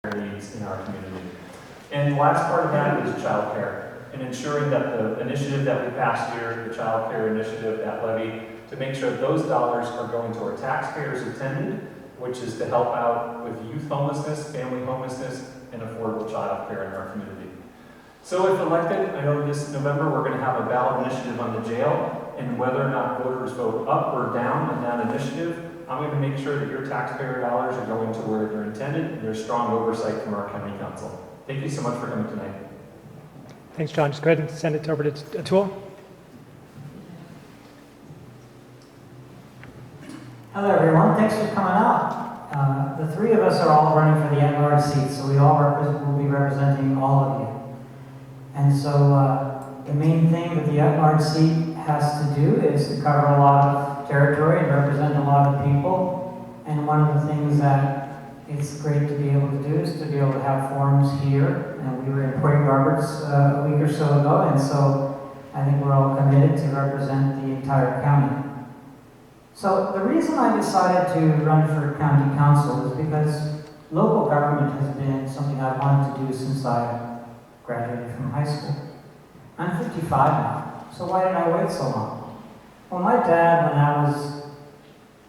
care needs in our community. And the last part of that is child care, and ensuring that the initiative that we passed here, the child care initiative, that levy, to make sure those dollars are going to our taxpayers intended, which is to help out with youth homelessness, family homelessness, and affordable child care in our community. So if elected, I know this November we're going to have a ballot initiative on the jail, and whether or not voters vote up or down on that initiative, I'm going to make sure that your taxpayer dollars are going to where they're intended, and there's strong oversight from our county council. Thank you so much for coming tonight. Thanks, John. Just go ahead and send it over to Atul. Hello, everyone. Thanks for coming out. The three of us are all running for the at-large seat, so we all will be representing all of you. And so the main thing that the at-large seat has to do is to cover a lot of territory and represent a lot of people. And one of the things that it's great to be able to do is to be able to have forums here. And we were in Point Roberts a week or so ago, and so I think we're all committed to represent the entire county. So the reason I decided to run for county council is because local government has been something I've wanted to do since I graduated from high school. I'm 55 now, so why did I wait so long? Well, my dad, when I was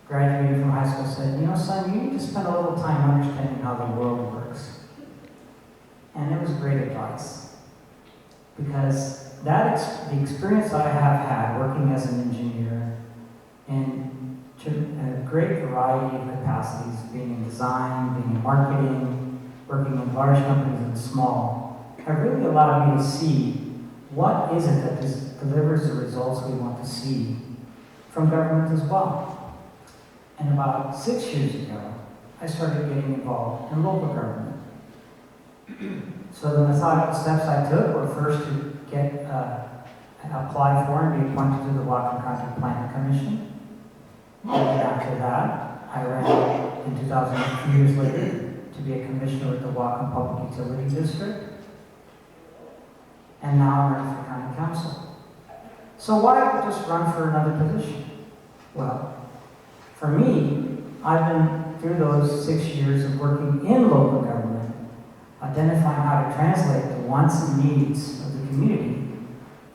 graduating from high school, said, you know, son, you need to spend a little time understanding how the world works. And it was great advice, because the experience I have had working as an engineer in a great variety of capacities, being in design, being in marketing, working in large companies and small, have really allowed me to see what is it that delivers the results we want to see from government as well. And about 6 years ago, I started getting involved in local government. So the methodical steps I took were first to apply for and be appointed to the Whatcom County Planning Commission. And after that, I ran in 2008, 2 years later, to be a commissioner with the Whatcom Public Utility District. And now I'm running for county council. So why just run for another position? Well, for me, I've been through those 6 years of working in local government, identifying how to translate the wants and needs of the community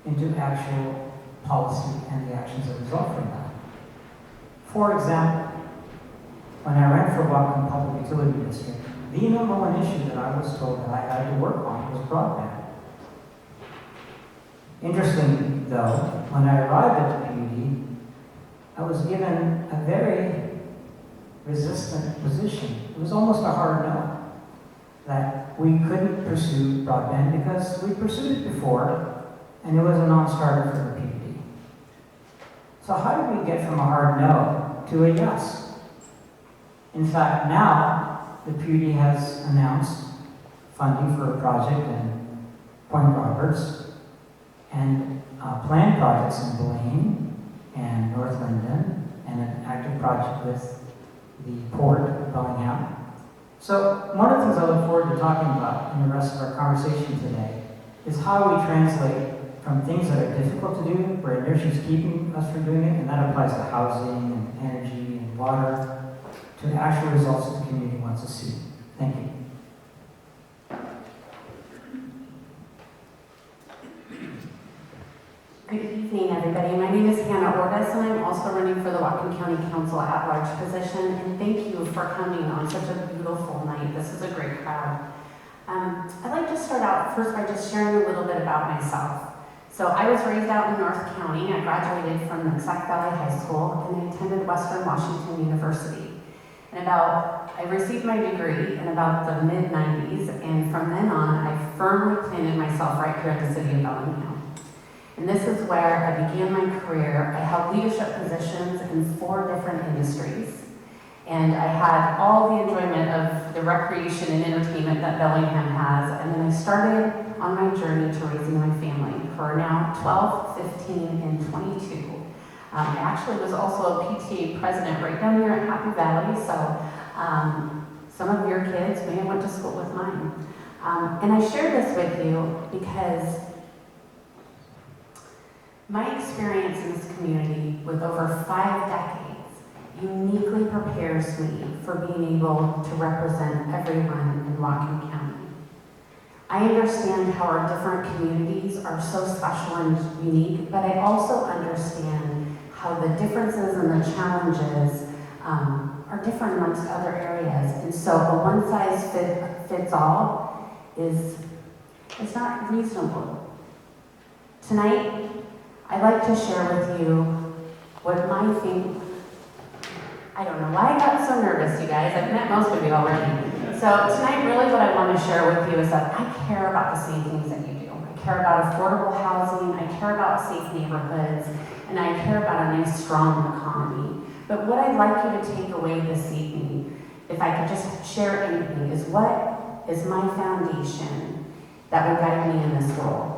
into actual policy and the actions that result from that. For example, when I ran for Whatcom Public Utility District, the number one issue that I was told that I had to work on was broadband. Interestingly, though, when I arrived at the PUD, I was given a very resistant position. It was almost a hard no, that we couldn't pursue broadband because we pursued it before, and it was a non-starter for the PUD. So how did we get from a hard no to a yes? In fact, now the PUD has announced funding for a project in Point Roberts and planned projects in Blaine and North Linden and an active project with the Port of Bellingham. So one of the things I look forward to talking about in the rest of our conversation today is how we translate from things that are difficult to do, where inertia is keeping us from doing it, and that applies to housing and energy and water, to the actual results that the community wants to see. Thank you. Good evening, everybody. My name is Hannah Orvis, and I'm also running for the Whatcom County Council at-large position. And thank you for coming on such a beautiful night. This is a great crowd. I'd like to start out first by just sharing a little bit about myself. So I was raised out in North County. I graduated from Sac Valley High School, and I attended Western Washington University. And I received my degree in about the mid-90s, and from then on, I firmly planted myself right here at the city of Bellingham. And this is where I began my career. I held leadership positions in 4 different industries. And I had all the enjoyment of the recreation and entertainment that Bellingham has. And then I started on my journey to raising my family, who are now 12, 15, and 22. I actually was also a PTA president right down here at Happy Valley. So some of your kids may have went to school with mine. And I share this with you because my experience in this community with over 5 decades uniquely prepares me for being able to represent everyone in Whatcom County. I understand how our different communities are so special and unique, but I also understand how the differences and the challenges are different amongst other areas. And so a one-size-fits-all is not reasonable. Tonight, I'd like to share with you what I don't know why I got so nervous, you guys. I've met most of you already. So tonight, really what I want to share with you is that I care about the same things that you do. I care about affordable housing, I care about safe neighborhoods, and I care about a nice, strong economy. But what I'd like you to take away this evening, if I could just share anything, is what is my foundation that will guide me in this role.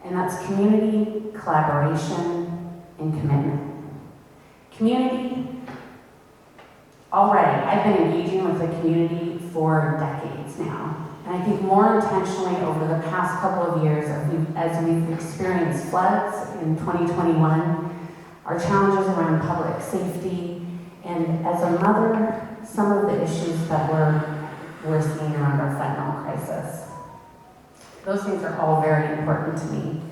And that's community, collaboration, and commitment. Community. Already, I've been engaging with the community for decades now. And I think more intentionally over the past couple of years as we've experienced floods in 2021, our challenges around public safety, and as a mother, some of the issues that we're seeing around our fentanyl crisis. Those things are all very important to me.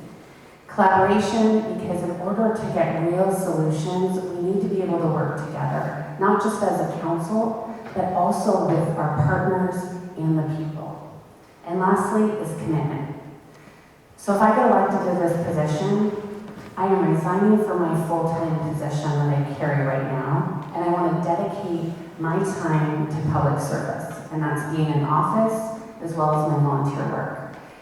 Collaboration, because in order to get real solutions, we need to be able to work together, not just as a council, but also with our partners and the people. And lastly is commitment. So if I get elected to this position, I am resigning from my full-time position that I carry right now, and I want to dedicate my time to public service, and that's being in office as well as my volunteer work.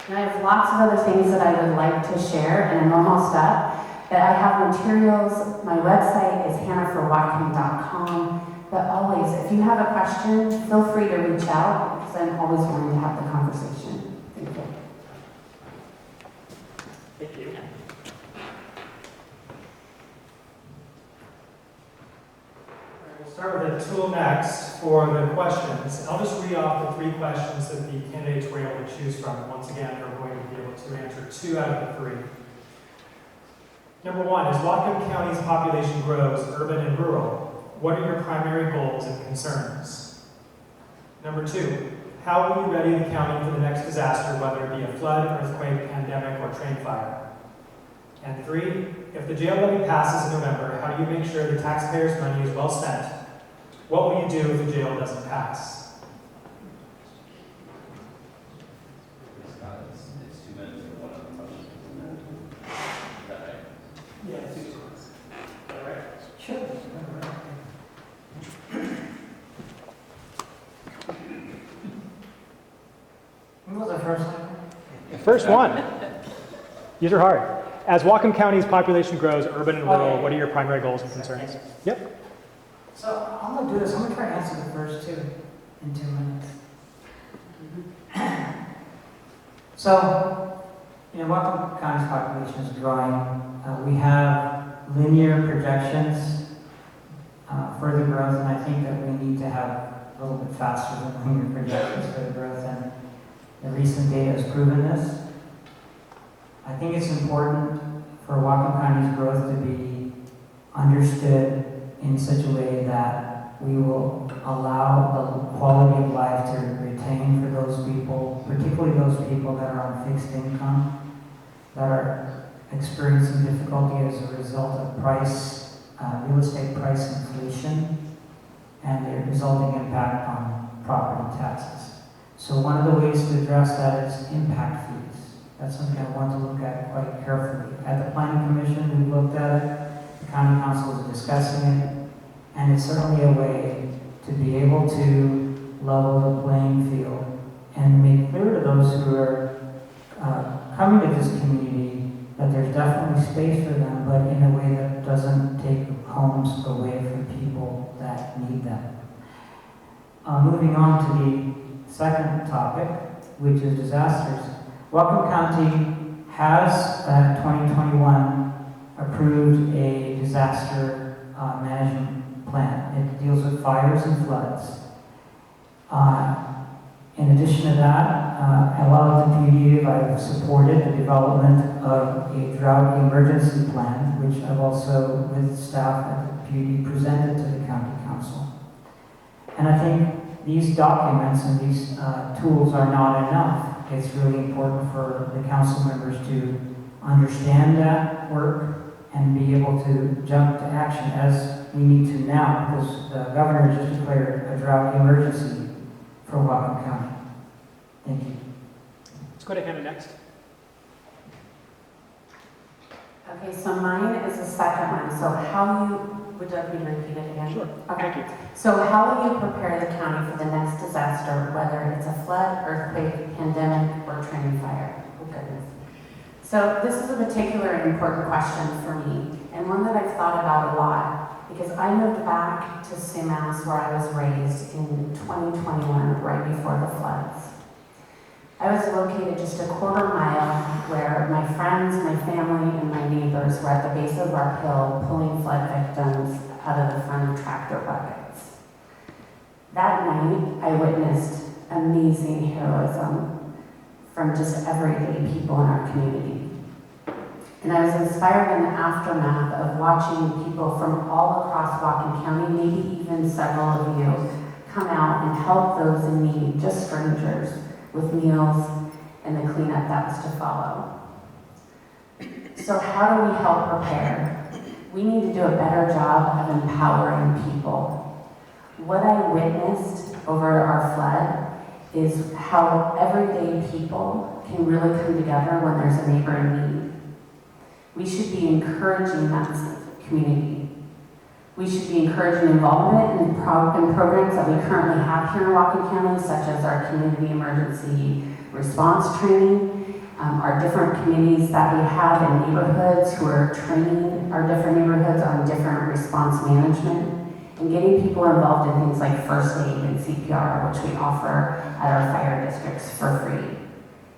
And I have lots of other things that I would like to share, and I'm almost up. But I have materials. My website is hannahforwhatcom.com. But always, if you have a question, feel free to reach out, because I'm always willing to have the conversation. Thank you. Thank you. We'll start with a tool next for the questions. I'll just read off the 3 questions that the candidates were able to choose from. Once again, they're going to be able to answer 2 out of the 3. Number 1, as Whatcom County's population grows, urban and rural, what are your primary goals and concerns? Number 2, how will you ready the county for the next disaster, whether it be a flood, earthquake, pandemic, or train fire? And 3, if the jail levy passes in November, how do you make sure the taxpayers' money is well spent? What will you do if the jail doesn't pass? It's 2 minutes for one of the questions, isn't that right? Yeah, 2 minutes. All right. Sure. What was the first one? The first one. These are hard. As Whatcom County's population grows, urban and rural, what are your primary goals and concerns? Yep. So I'm gonna do this. I'm gonna try to answer the first 2 in 2 minutes. So, Whatcom County's population is growing. We have linear projections, further growth, and I think that we need to have a little bit faster than linear projections for the growth, and the recent data has proven this. I think it's important for Whatcom County's growth to be understood in such a way that we will allow the quality of life to retain for those people, particularly those people that are on fixed income, that are experiencing difficulty as a result of real estate price inflation and the resulting impact on property taxes. So one of the ways to address that is impact fees. That's something I want to look at quite carefully. At the Planning Commission, we looked at it. The County Council is discussing it. And it's certainly a way to be able to level the playing field and make clear to those who are coming to this community that there's definitely space for them, but in a way that doesn't take homes away from people that need them. Moving on to the second topic, which is disasters. Whatcom County has, 2021, approved a disaster management plan. It deals with fires and floods. In addition to that, along with the PD, I've supported the development of a drought emergency plan, which I've also, with staff at the PUD, presented to the county council. And I think these documents and these tools are not enough. It's really important for the council members to understand that work and be able to jump to action as we need to now, because the governor just declared a drought emergency for Whatcom County. Thank you. Let's go to Hannah next. Okay, so mine is the second one. So how would you like me to repeat it again? Sure. Okay. Thank you. So how will you prepare the county for the next disaster, whether it's a flood, earthquake, pandemic, or training fire? Oh goodness. So this is a particularly important question for me, and one that I've thought about a lot, because I moved back to Sumas, where I was raised, in 2021, right before the floods. I was located just a quarter mile where my friends, my family, and my neighbors were at the base of our hill pulling flood victims out of the front of tractor buckets. That night, I witnessed amazing heroism from just everyday people in our community. And I was inspired in the aftermath of watching people from all across Whatcom County, maybe even several of you, come out and help those in need, just strangers, with meals and the cleanup that was to follow. So how do we help prepare? We need to do a better job of empowering people. What I witnessed over our flood is how everyday people can really come together when there's a neighbor in need. We should be encouraging that community. We should be encouraging involvement in programs that we currently have here in Whatcom County, such as our community emergency response training, our different committees that we have in neighborhoods who are training our different neighborhoods on different response management, and getting people involved in things like first aid and CPR, which we offer at our fire districts for free.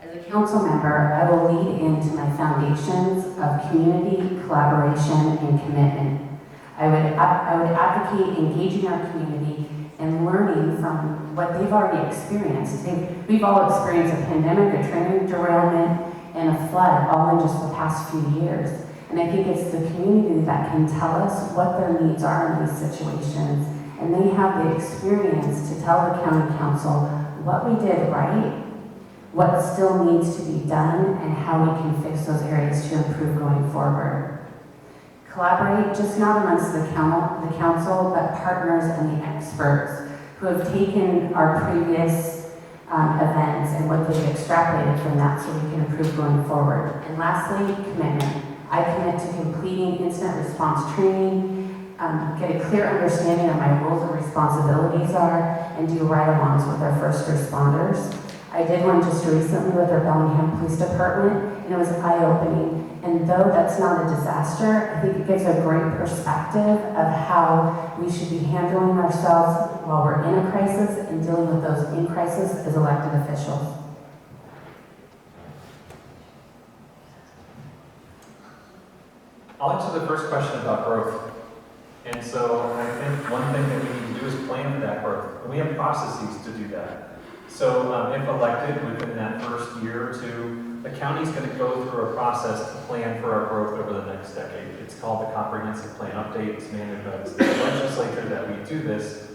As a council member, I will lead into my foundations of community, collaboration, and commitment. I would advocate engaging our community and learning from what they've already experienced. We've all experienced a pandemic, a training derailment, and a flood all in just the past few years. And I think it's the community that can tell us what their needs are in these situations. And they have the experience to tell the county council what we did right, what still needs to be done, and how we can fix those areas to improve going forward. Collaborate just not amongst the council, but partners and the experts who have taken our previous events and what they've extrapolated from that so we can improve going forward. And lastly, commitment. I commit to completing incident response training, get a clear understanding of my roles and responsibilities are, and do ride-alongs with our first responders. I did one just recently with our Bellingham Police Department, and it was eye-opening. And though that's not a disaster, I think it gives a great perspective of how we should be handling ourselves while we're in a crisis and dealing with those in crisis as elected officials. I'll answer the first question about growth. And so I think one thing that we need to do is plan for that growth. And we have processes to do that. So if elected within that first year or two, the county's going to go through a process to plan for our growth over the next decade. It's called the Comprehensive Plan Update. It's managed by the legislature that we do this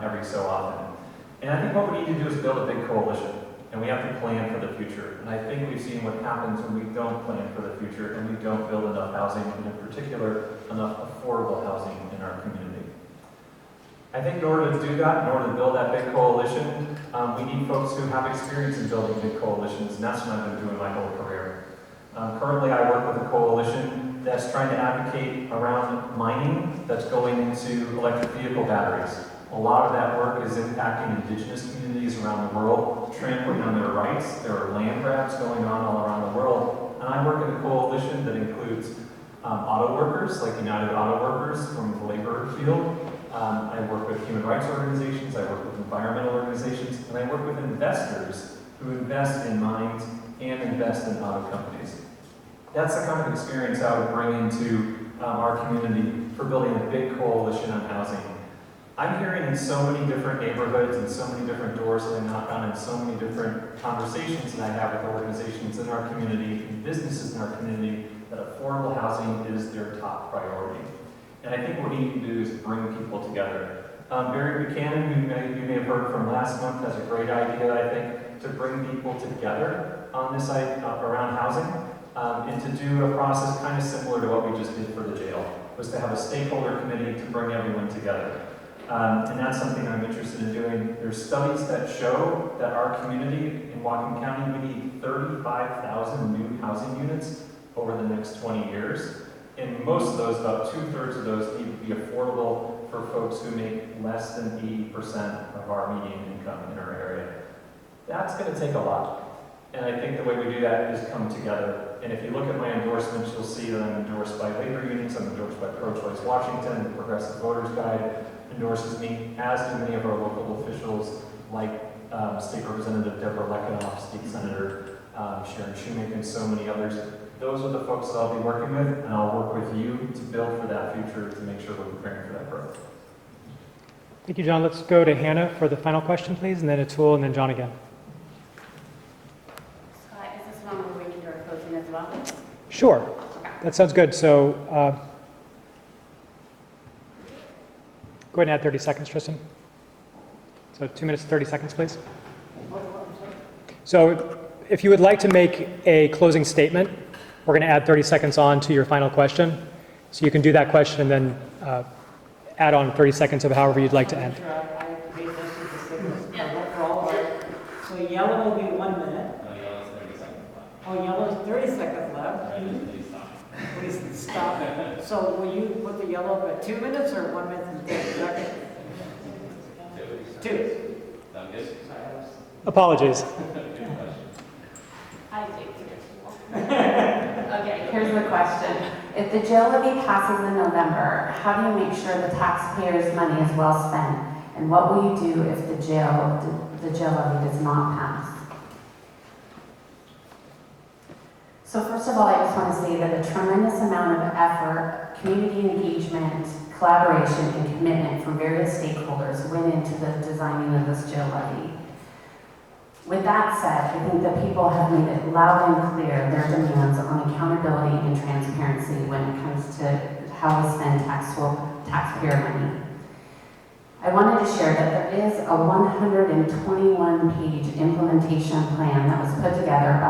every so often. And I think what we need to do is build a big coalition. And we have to plan for the future. And I think we've seen what happens when we don't plan for the future and we don't build enough housing, and in particular, enough affordable housing in our community. I think in order to do that, in order to build that big coalition, we need folks who have experience in building big coalitions, and that's what I've been doing my whole career. Currently, I work with a coalition that's trying to advocate around mining that's going into electric vehicle batteries. A lot of that work is impacting indigenous communities around the world, trampling on their rights. There are land grabs going on all around the world. And I work in a coalition that includes auto workers, like United Auto Workers from the labor field. I work with human rights organizations, I work with environmental organizations, and I work with investors who invest in mines and invest in auto companies. That's the kind of experience I would bring into our community for building a big coalition on housing. I'm hearing in so many different neighborhoods and so many different doors that I knock on and so many different conversations that I have with organizations in our community and businesses in our community that affordable housing is their top priority. And I think what we need to do is bring people together. Barry Buchanan, who you may have heard from last month, has a great idea, I think, to bring people together on this site around housing, and to do a process kind of similar to what we just did for the jail, was to have a stakeholder committee to bring everyone together. And that's something I'm interested in doing. There's studies that show that our community in Whatcom County, we need 35,000 new housing units over the next 20 years. And most of those, about 2/3 of those, need to be affordable for folks who make less than 80% of our median income in our area. That's going to take a lot. And I think the way we do that is come together. And if you look at my endorsements, you'll see that I'm endorsed by labor unions, I'm endorsed by Pro-Choice Washington, the Progressive Voters Guide endorses me, as do many of our local officials like State Representative Deborah Lekanoff, State Senator Sharon Shoemaker, and so many others. Those are the folks that I'll be working with, and I'll work with you to build for that future to make sure we're preparing for that growth. Thank you, John. Let's go to Hannah for the final question, please, and then Atul, and then John again. Scott, is this one where we can do our closing as well? Sure. That sounds good. So go ahead and add 30 seconds, Tristan. So 2 minutes, 30 seconds, please. So if you would like to make a closing statement, we're going to add 30 seconds on to your final question. So you can do that question and then add on 30 seconds of however you'd like to end. Sure, I made this with the signals, for all of it. So yellow will be 1 minute. No, yellow's 30 seconds left. Oh, yellow's 30 seconds left. Red, please stop. Please stop. So will you put the yellow up at 2 minutes or 1 minute and 30 seconds? 2. Sound good? Apologies. Good question. I think Okay, here's the question. If the jail levy passes in November, how do you make sure the taxpayers' money is well spent? And what will you do if the jail levy does not pass? So first of all, I just want to say that a tremendous amount of effort, community engagement, collaboration, and commitment from various stakeholders went into the designing of this jail levy. With that said, I think that people have made it loud and clear their demands on accountability and transparency when it comes to how we spend taxpayer money. I wanted to share that there is a 121-page implementation plan that was put together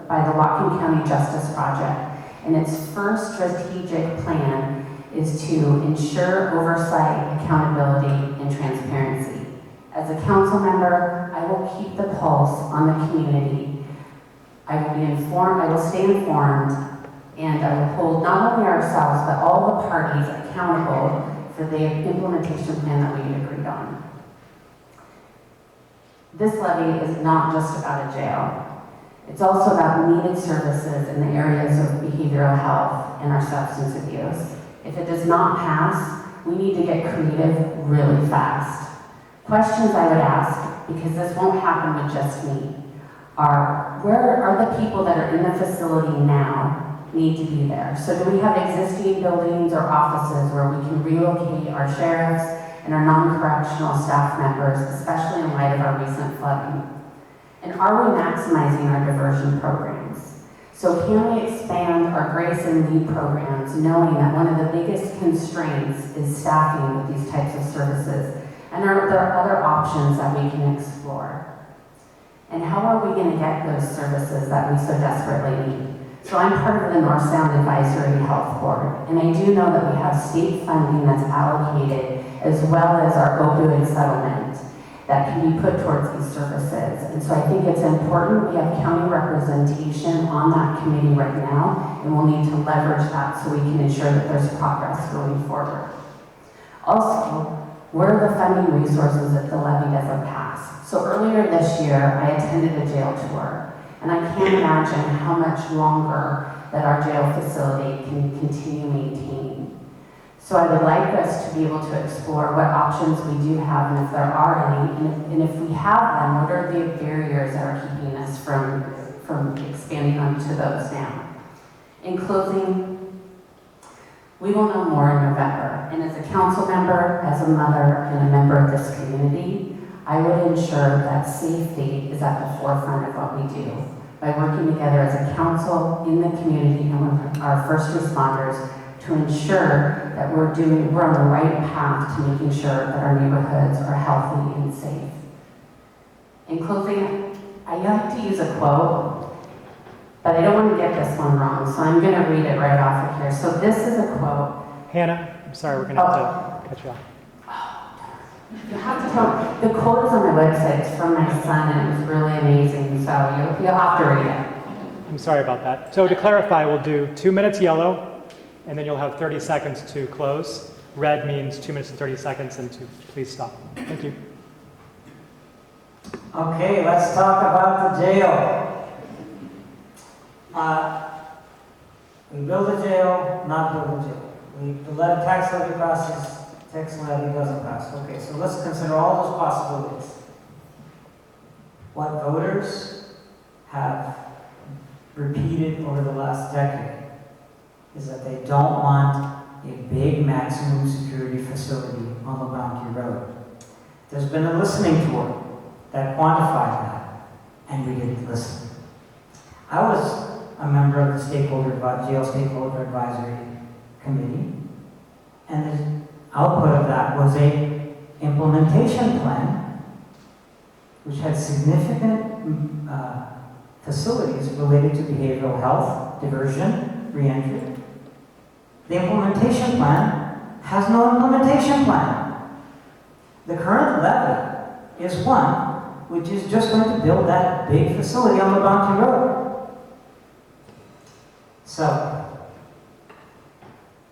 by the Whatcom County Justice Project, and its first strategic plan is to ensure oversight, accountability, and transparency. As a council member, I will keep the pulse on the community. I will be informed, I will stay informed, and I will hold not only ourselves, but all the parties accountable for the implementation plan that we agreed on. This levy is not just about a jail. It's also about needed services in the areas of behavioral health and our substance abuse. If it does not pass, we need to get creative really fast. Questions I would ask, because this won't happen with just me, are where are the people that are in the facility now need to be there? So do we have existing buildings or offices where we can relocate our sheriffs and our non-correctional staff members, especially in light of our recent flooding? And are we maximizing our diversion programs? So can we expand our grace and lead programs, knowing that one of the biggest constraints is staffing with these types of services? And there are other options that we can explore. And how are we going to get those services that we so desperately need? So I'm part of the North Sound Advisory Health Board, and I do know that we have state funding that's allocated, as well as our opioid settlement that can be put towards these services. And so I think it's important we have county representation on that committee right now, and we'll need to leverage that so we can ensure that there's progress going forward. Also, where are the funding resources if the levy doesn't pass? So earlier this year, I attended a jail tour, and I can't imagine how much longer that our jail facility can continue maintaining. So I would like us to be able to explore what options we do have, and if there are any, and if we have them, what are the barriers that are keeping us from expanding onto those now? In closing, We will know more in November, and as a council member, as a mother, and a member of this community, I would ensure that safety is at the forefront of what we do by working together as a council in the community and with our first responders to ensure that we're on the right path to making sure that our neighborhoods are healthy and safe. In closing, I like to use a quote, but I don't want to get this one wrong, so I'm going to read it right off of here. So this is a quote. Hannah, I'm sorry, we're going to have to cut you off. You have to tell, the quote is on my website, it's from my son, and it was really amazing, so you'll have to read it. I'm sorry about that. So to clarify, we'll do 2 minutes yellow, and then you'll have 30 seconds to close. Red means 2 minutes and 30 seconds, and to please stop. Thank you. Okay, let's talk about the jail. We build a jail, not build a jail. We let a tax levy passes, tax levy doesn't pass. Okay, so let's consider all those possibilities. What voters have repeated over the last decade is that they don't want a big maximum security facility on the Bounty Road. There's been a listening tour that quantified that, and we didn't listen. I was a member of the jail stakeholder advisory committee, and the output of that was a implementation plan which had significant facilities related to behavioral health, diversion, reentry. The implementation plan has no implementation plan. The current levy is one which is just going to build that big facility on the Bounty Road. So,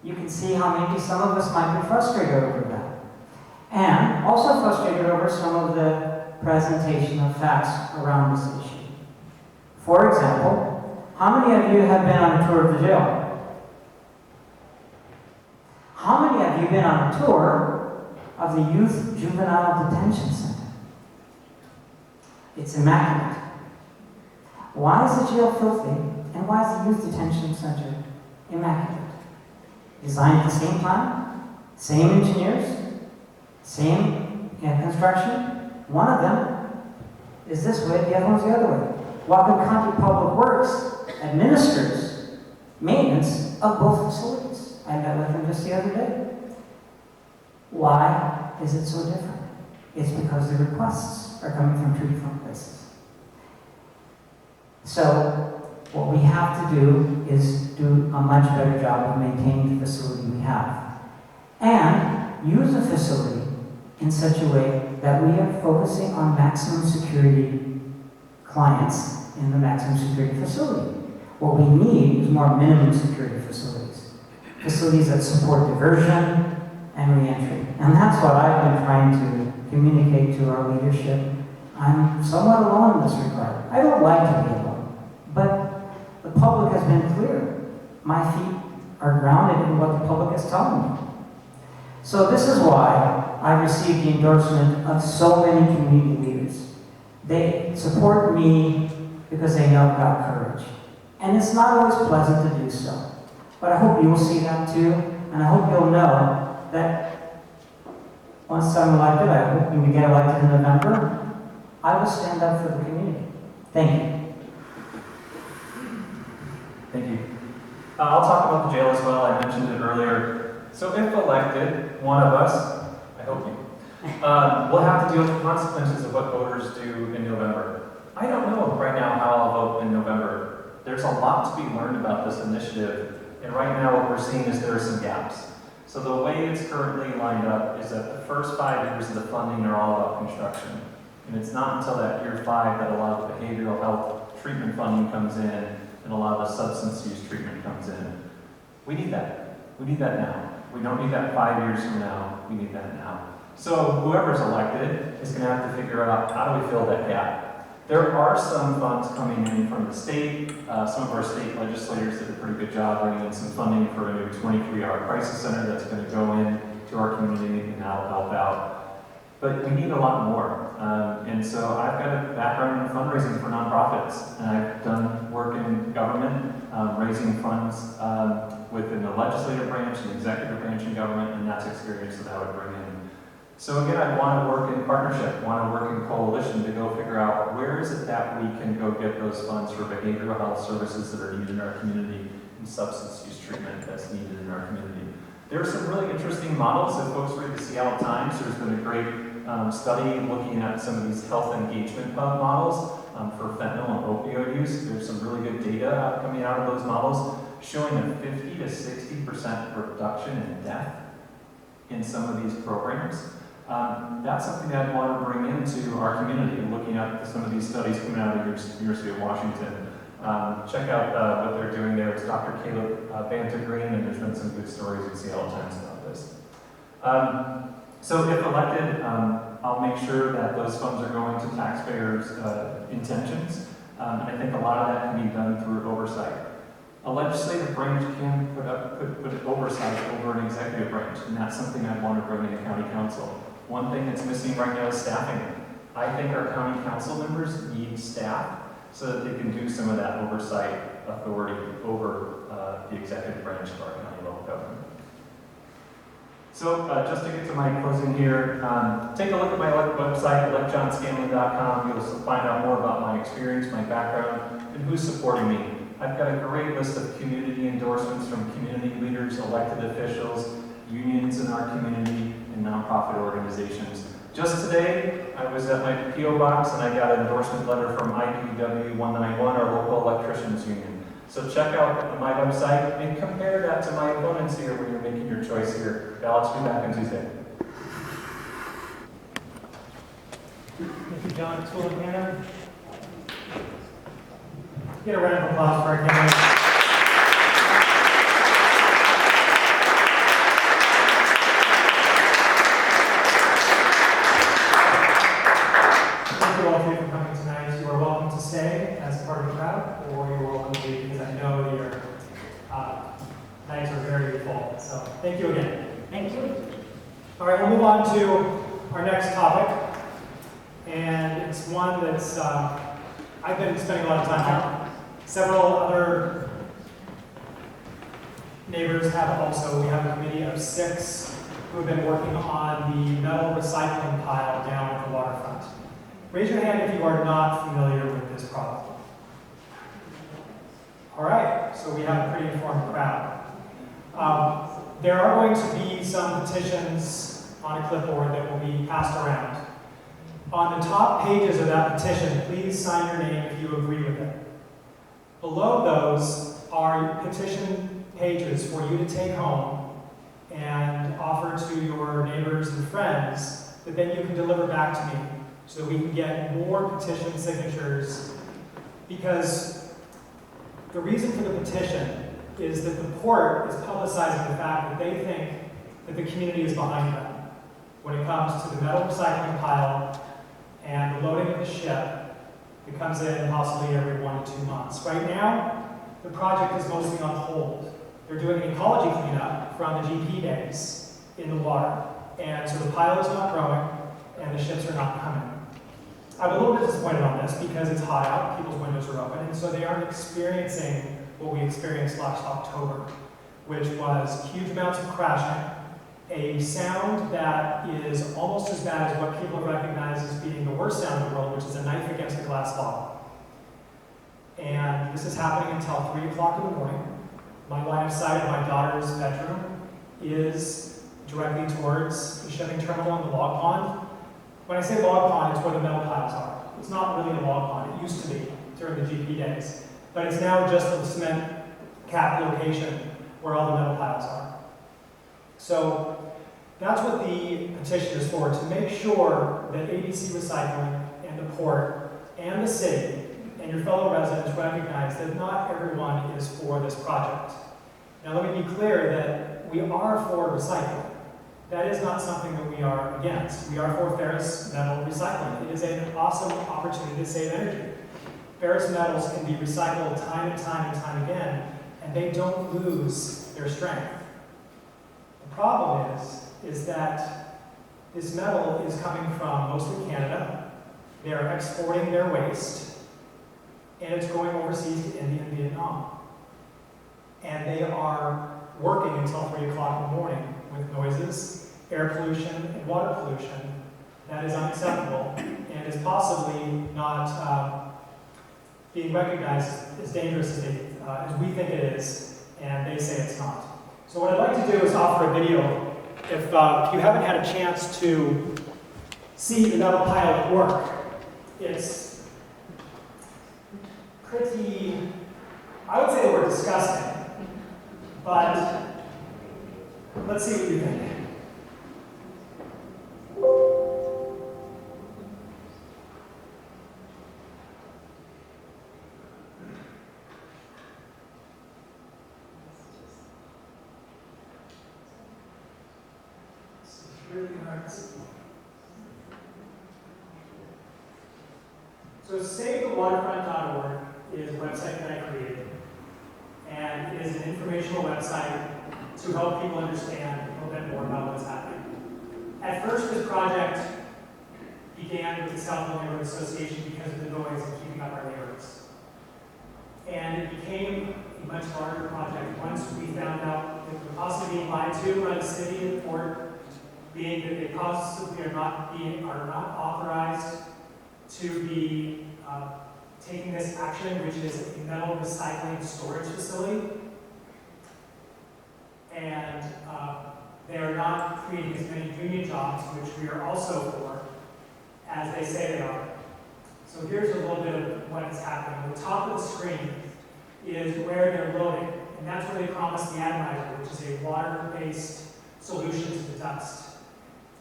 you can see how maybe some of us might be frustrated over that. And also frustrated over some of the presentation of facts around this issue. For example, how many of you have been on a tour of the jail? How many of you been on a tour of the Youth Juvenile Detention Center? It's immaculate. Why is the jail filthy? And why is the Youth Detention Center immaculate? Designed the same plan, same engineers, same construction. One of them is this way, the other one's the other way. Whatcom County Public Works administers maintenance of both facilities. I met with them just the other day. Why is it so different? It's because the requests are coming from two different places. So, what we have to do is do a much better job of maintaining the facility we have. And use the facility in such a way that we are focusing on maximum security clients in the maximum security facility. What we need is more minimum security facilities. Facilities that support diversion and reentry. And that's what I've been trying to communicate to our leadership. I'm somewhat alone in this regard. I don't like to be alone, but the public has been clear. My feet are grounded in what the public is telling me. So this is why I received the endorsement of so many community leaders. They support me because they know I've got courage. And it's not always pleasant to do so. But I hope you'll see that too, and I hope you'll know that once I'm elected, I hope when we get elected in November, I will stand up for the community. Thank you. Thank you. I'll talk about the jail as well. I mentioned it earlier. So if elected, one of us, I hope you, will have to deal with the consequences of what voters do in November. I don't know right now how I'll vote in November. There's a lot to be learned about this initiative, and right now what we're seeing is there are some gaps. So the way it's currently lined up is that the first 5 years of the funding are all about construction. And it's not until that year 5 that a lot of the behavioral health treatment funding comes in and a lot of the substance use treatment comes in. We need that. We need that now. We don't need that 5 years from now. We need that now. So whoever's elected is going to have to figure out how do we fill that gap. There are some funds coming in from the state. Some of our state legislators did a pretty good job bringing in some funding for a new 23-hour crisis center that's going to go in to our community and that'll help out. But we need a lot more. And so I've got a background in fundraising for nonprofits, and I've done work in government government, raising funds within the legislative branch and executive branch in government, and that's experience that I would bring in. So again, I want to work in partnership, want to work in coalition to go figure out where is it that we can go get those funds for behavioral health services that are needed in our community and substance use treatment that's needed in our community. There are some really interesting models. If folks read the Seattle Times, there's been a great study looking at some of these health engagement hub models for fentanyl and opioid use. There's some really good data coming out of those models showing a 50 to 60% reduction in death in some of these programs. That's something that I want to bring into our community, looking at some of these studies coming out of the University of Washington. Check out what they're doing there. It's Dr. Caleb Banter-Green, and there's been some good stories in Seattle Times about this. So if elected, I'll make sure that those funds are going to taxpayers' intentions, and I think a lot of that can be done through oversight. A legislative branch can put oversight over an executive branch, and that's something I'd want to bring into county council. One thing that's missing right now is staffing. I think our county council members need staff so that they can do some of that oversight authority over the executive branch of our county level government. So just to get to my closing here, take a look at my website, electjonscanlon.com. You'll find out more about my experience, my background, and who's supporting me. I've got a great list of community endorsements from community leaders, elected officials, unions in our community, and nonprofit organizations. Just today, I was at my P.O. box and I got an endorsement letter from IPW 191, our local electricians union. So check out my website and compare that to my opponents here when you're making your choice here. Ballots due back on Tuesday. Thank you, John. School and Hannah. Get a round of applause for our candidates. Thank you all three for coming tonight. You are welcome to stay as part of the crowd, or you're welcome to leave because I know that your nights are very full. So thank you again. Thank you. All right, we'll move on to our next topic, and it's one that's I've been spending a lot of time on. Several other neighbors have also. We have a committee of 6 who have been working on the metal recycling pile down at the waterfront. Raise your hand if you are not familiar with this problem. All right, so we have a pretty informed crowd. There are going to be some petitions on a clipboard that will be passed around. On the top pages of that petition, please sign your name if you agree with it. Below those are petition pages for you to take home and offer to your neighbors and friends that then you can deliver back to me so that we can get more petition signatures, because the reason for the petition is that the port is publicizing the fact that they think that the community is behind them when it comes to the metal recycling pile and the loading of the ship that comes in possibly every 1 to 2 months. Right now, the project is mostly on hold. They're doing an ecology cleanup from the GP days in the water, and so the pile is not growing and the ships are not coming. I'm a little bit disappointed on this because it's hot out, people's windows are open, and so they aren't experiencing what we experienced last October, which was huge amounts of crashing, a sound that is almost as bad as what people recognize as being the worst sound in the world, which is a knife against a glass bottle. And this is happening until 3 o'clock in the morning. My line of sight of my daughter's bedroom is directly towards the shipping terminal and the log pond. When I say log pond, it's where the metal piles are. It's not really a log pond. It used to be during the GP days. But it's now just the cement cap location where all the metal piles are. So that's what the petition is for, to make sure that ABC Recycling and the port and the city and your fellow residents recognize that not everyone is for this project. Now let me be clear that we are for recycling. That is not something that we are against. We are for ferrous metal recycling. It is an awesome opportunity to save energy. Ferrous metals can be recycled time and time and time again, and they don't lose their strength. The problem is that this metal is coming from mostly Canada. They are exporting their waste, and it's going overseas to India and Vietnam. And they are working until 3 o'clock in the morning with noises, air pollution, and water pollution. That is unacceptable and is possibly not being recognized as dangerous as we think it is, and they say it's not. So what I'd like to do is offer a video. If you haven't had a chance to see the metal pile at work, it's pretty, I would say the word disgusting, but let's see what you think. Really hurts. So SaveTheWaterfront.org is a website that I created, and it is an informational website to help people understand a little bit more about what's happening. At first, this project began with the Southfield Neighborhood Association because of the noise and keeping up our neighbors. And it became a much larger project once we found out that we were possibly being lied to by the city and the port, being that they possibly are not authorized to be taking this action, which is a metal recycling storage facility. And they are not creating as many union jobs, which we are also for, as they say they are. So here's a little bit of what is happening. On the top of the screen is where they're loading, and that's where they promise the atomizer, which is a water-based solution to the dust.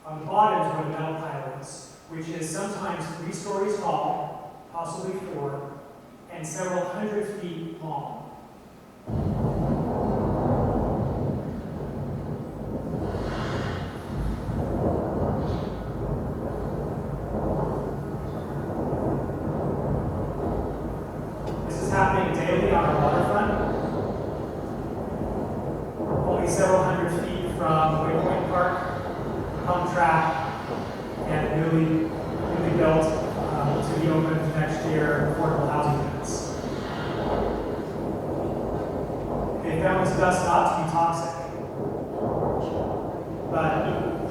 On the bottom is where the metal pile is, which is sometimes 3 stories tall, possibly 4, and several hundred feet long. This is happening daily on our waterfront, only several hundred feet from Waypoint Park, pump track, and newly built to be opened next year, affordable housing units. They found this dust not to be toxic, but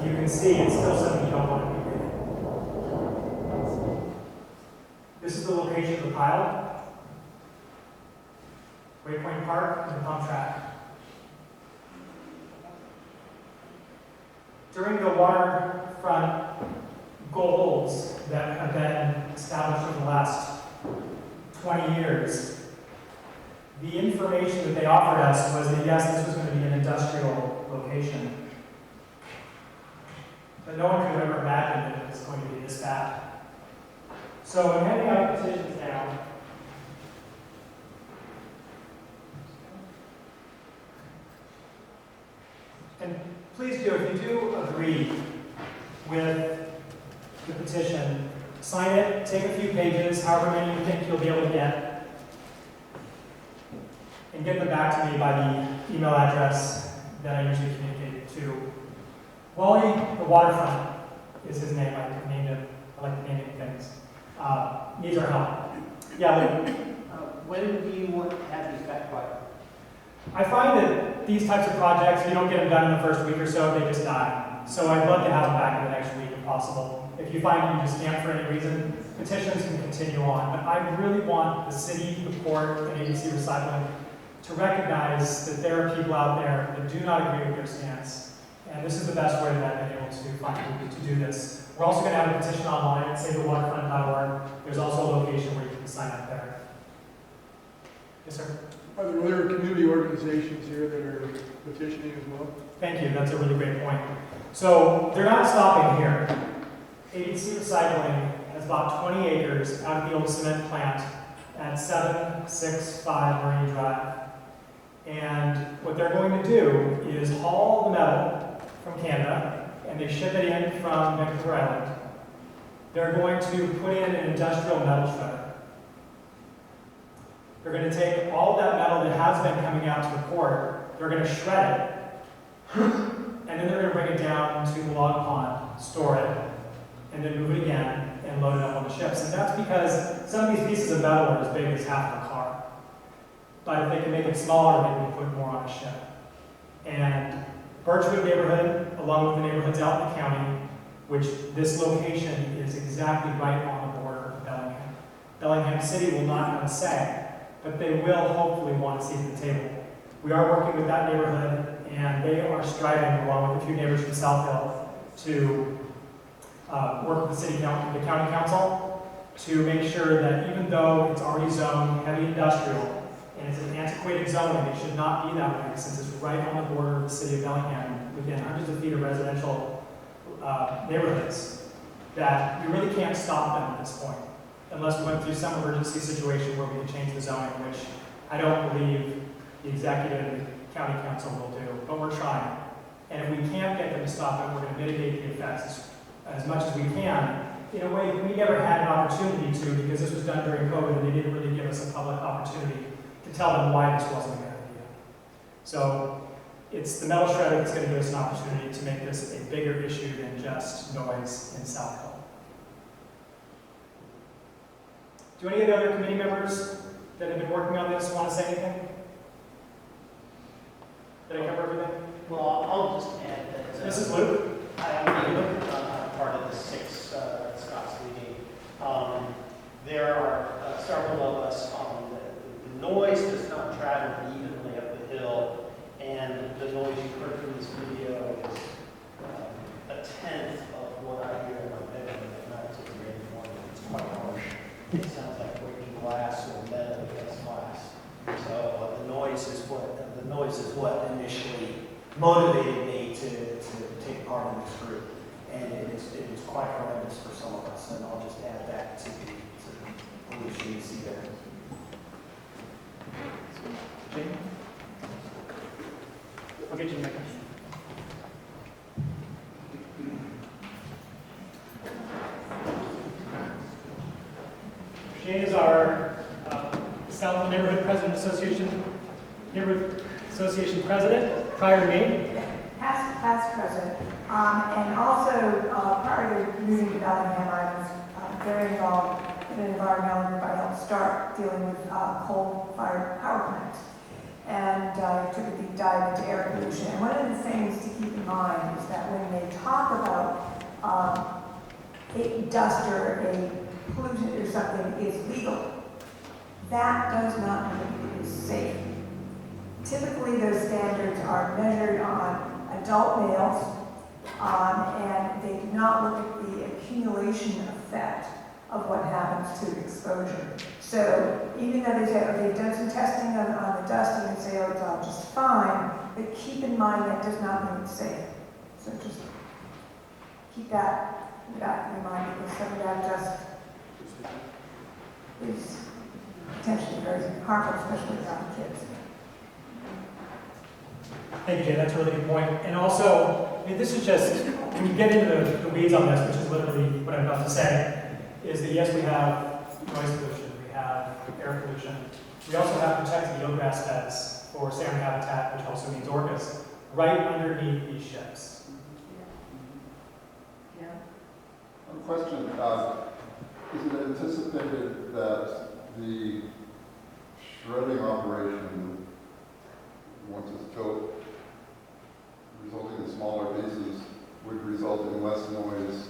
you can see it's still something you don't want to be breathing. This is the location of the pile, Waypoint Park and the pump track. During the waterfront goals that have been established over the last 20 years, the information that they offered us was that yes, this was going to be an industrial location. But no one could have ever imagined that it was going to be this bad. So I'm handing out petitions now. And please do, if you do agree with the petition, sign it, take a few pages, however many you think you'll be able to get, and get them back to me by the email address that I usually communicate to. Wally, the waterfront is his name. I named him. I like naming things. Needs our help. Yeah, Lee. When do you want to have these back by? I find that these types of projects, if you don't get them done in the first week or so, they just die. So I'd love to have them back in the next week if possible. If you find you just can't for any reason, petitions can continue on. But I really want the city, the port, and ABC Recycling to recognize that there are people out there that do not agree with their stance. And this is the best way that I've been able to find people to do this. We're also going to have a petition online at SaveTheWaterfront.org. There's also a location where you can sign up there. Yes, sir? Are there other community organizations here that are petitioning as well? Thank you, that's a really great point. So they're not stopping here. ABC Recycling has bought 20 acres out of the old cement plant at 765 Marine Drive. And what they're going to do is haul the metal from Canada, and they ship it in from Vancouver Island. They're going to put in an industrial metal shredder. They're going to take all that metal that has been coming out to the port, they're going to shred it, and then they're going to bring it down to the log pond, store it, and then move it again, and and loaded up on the ships. And that's because some of these pieces of metal are as big as half of a car. But if they can make it smaller, they can put more on a ship. And Birchwood neighborhood, along with the neighborhoods out in the county, which this location is exactly right on the border of Bellingham. Bellingham City will not have a say, but they will hopefully want a seat at the table. We are working with that neighborhood, and they are striving, along with a few neighbors from South Hill, to work with the the county council to make sure that even though it's already zoned heavy industrial and it's an antiquated zoning, it should not be that way since it's right on the border of the city of Bellingham, within hundreds of feet of residential neighborhoods, that we really can't stop them at this point unless we went through some emergency situation where we can change the zoning, which I don't believe the executive and county council will do, but we're trying. And if we can't get them to stop it, we're going to mitigate the effects as much as we can in a way we never had an opportunity to, because this was done during COVID and they didn't really give us a public opportunity to tell them why this wasn't a good idea. So it's the metal shredder that's going to give us an opportunity to make this a bigger issue than just noise in South Hill. Do any of the other committee members that have been working on this want to say anything? Did I cover everything? Well, I'll just add that. This is Luke. I'm part of the sixth Scott's meeting. There are several of us. The noise does not travel evenly up the hill, and the noise you heard from this video is a tenth of what I hear in my bedroom at night at 3 in the morning. It's quite harsh. It sounds like breaking glass or metal against glass. So the noise is what initially motivated me to take part in this group, and it is quite horrendous for some of us. And I'll just add that to the pollution you see there. Jamie? I'll get you the mic. Shane is our South Neighborhood President Association, Neighborhood Association President, prior to me. Past president. And also, prior to moving to Bellingham, I was very involved in an environmental group. I helped start dealing with coal-fired power plants. And I took a deep dive into air pollution. And one of the things to keep in mind is that when they talk about a dust or a pollutant or something is legal, that does not mean it is safe. Typically, those standards are measured on adult males, and they do not look at the accumulation effect of what happens to exposure. So even though they say, okay, they've done some testing on the dust, and they say, oh, it's all just fine, but keep in mind that does not mean it's safe. So just keep that in the back of your mind, because some of that dust is potentially very harmful, especially around kids. Thank you, Jay. That's a really good point. And also, I mean, this is just, when you get into the weeds on this, which is literally what I'm about to say, is that yes, we have noise pollution, we have air pollution. We also have protected eelgrass beds for salmon habitat, which also means orcas, right underneath these ships. Yeah. One question, is it anticipated that the shredding operation, once it's built, resulting in smaller pieces, would result in less noise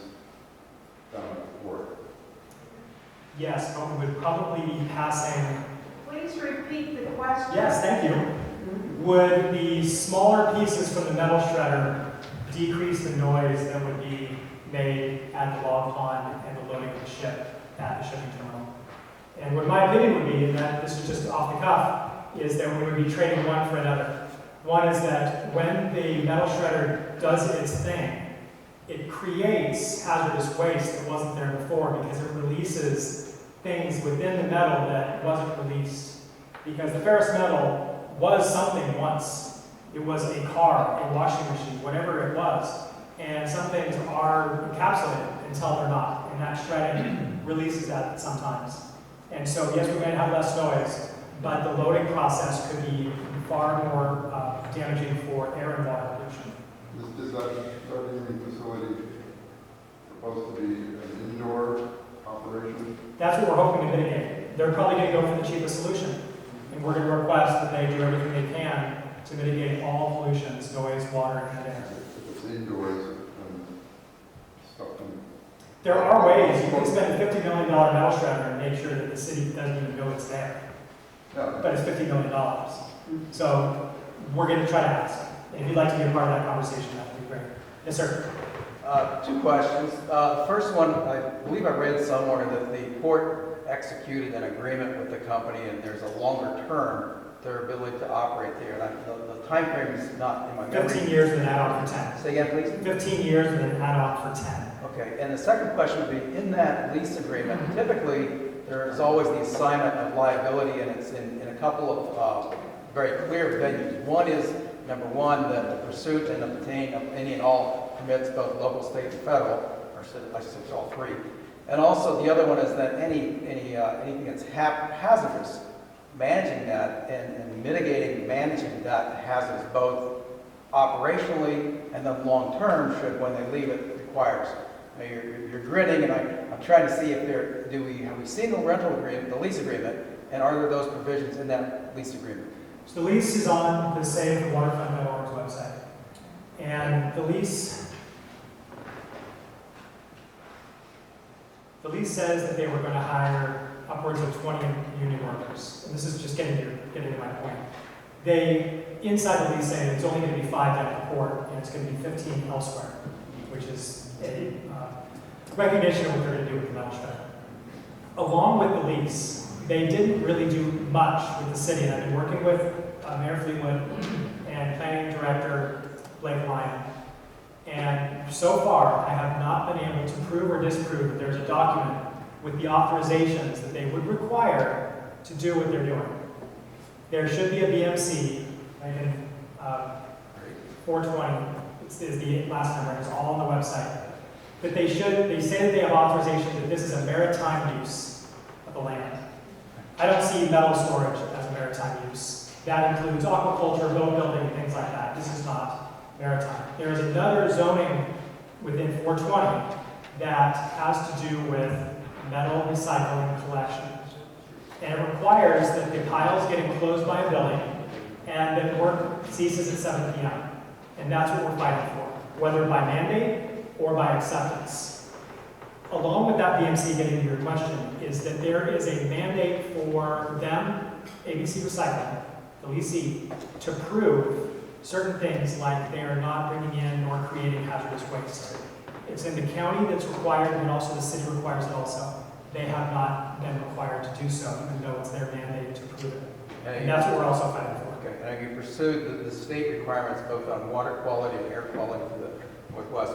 down at the port? Yes, but we would probably be passing. Please repeat the question. Yes, thank you. Would the smaller pieces from the metal shredder decrease the noise that would be made at the log pond and the loading of the ship at the shipping terminal? And what my opinion would be, and that this is just off the cuff, is that we would be trading one for another. One is that when the metal shredder does its thing, it creates hazardous waste that wasn't there before because it releases things within the metal that wasn't released. Because the ferrous metal was something once. It was a car, a washing machine, whatever it was. And some things are encapsulated until they're not. And that shredding releases that sometimes. And so, yes, we might have less noise, but the loading process could be far more damaging for air and water pollution. Is that shredding facility supposed to be an indoor operation? That's what we're hoping to mitigate. They're probably going to go for the cheapest solution. And we're going to request that they do everything they can to mitigate all pollutions, noise, water, and air. If it's indoors and stuff. There are ways. You can spend a $50 million metal shredder and make sure that the city doesn't even know it's there. Yeah. But it's $50 million. So we're going to try to ask. And if you'd like to be a part of that conversation, that would be great. Yes, sir. Two questions. The first one, I believe I read somewhere that the port executed an agreement with the company and there's a longer term, their ability to operate there. And the time frame is not in my memory. 15 years with an add-on for 10. Say again, please. 15 years with an add-on for 10. Okay, and the second question would be, in that lease agreement, typically, there is always the assignment of liability, and it's in a couple of very clear venues. One is, number one, the pursuit and obtain of any and all permits, both local, state, and federal, or I should say all three. And also, the other one is that anything that's hazardous, managing that and mitigating, managing that hazardous, both operationally and then long-term, should, when they leave it, requires. Now, you're grinning, and I'm trying to see if have we seen the rental agreement, the lease agreement, and are there those provisions in that lease agreement? So the lease is on the savethewaterfront.org's website. And the lease says that they were going to hire upwards of 20 union workers. And this is just getting to my point. They, inside the lease, say it's only going to be 5 down at the port, and it's going to be 15 elsewhere, which is a recognition of what they're going to do with the metal shredder. Along with the lease, they didn't really do much with the city, and I've been working with Mayor Fleetwood and Planning Director Blake Lyon. And so far, I have not been able to prove or disprove that there's a document with the authorizations that they would require to do what they're doing. There should be a BMC, again, 420 is the last number, it's all on the website. But they say that they have authorization that this is a maritime use of the land. I don't see metal storage as a maritime use. That includes aquaculture, boat building, and things like that. This is not maritime. There is another zoning within 420 that has to do with metal recycling collection. And it requires that the piles get enclosed by a building and that work ceases at 7 p.m. And that's what we're fighting for, whether by mandate or by acceptance. Along with that BMC, getting to your question, is that there is a mandate for them, ABC Recycling, the leasee, to prove certain things like they are not bringing in nor creating hazardous waste. It's in the county that's required, and also the city requires it also. They have not been required to do so, even though it's their mandate to prove it. And that's what we're also fighting for. Okay, and have you pursued the state requirements both on water quality and air quality for the Northwest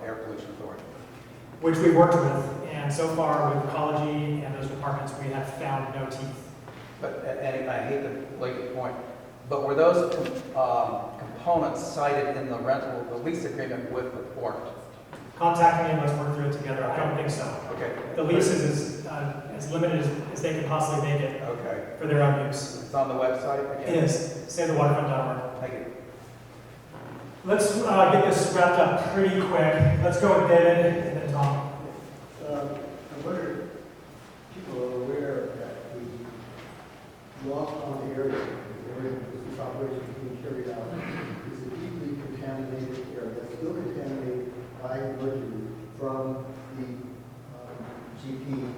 Air Pollution Authority? Which we've worked with, and so far with ecology and those departments, we have found no teeth. But, and I hate to belabor the point, but were those components cited in the lease agreement with the port? Contact me and let's work through it together. I don't think so. Okay. The lease is as limited as they can possibly make it for their own use. It's on the website again? It is. Savethewaterfront.org. Thank you. Let's get this wrapped up pretty quick. Let's go with David and then Tom. I wonder if people are aware that the loss on the area where this operation is being carried out is a deeply contaminated area, still contaminated by mercury from the GP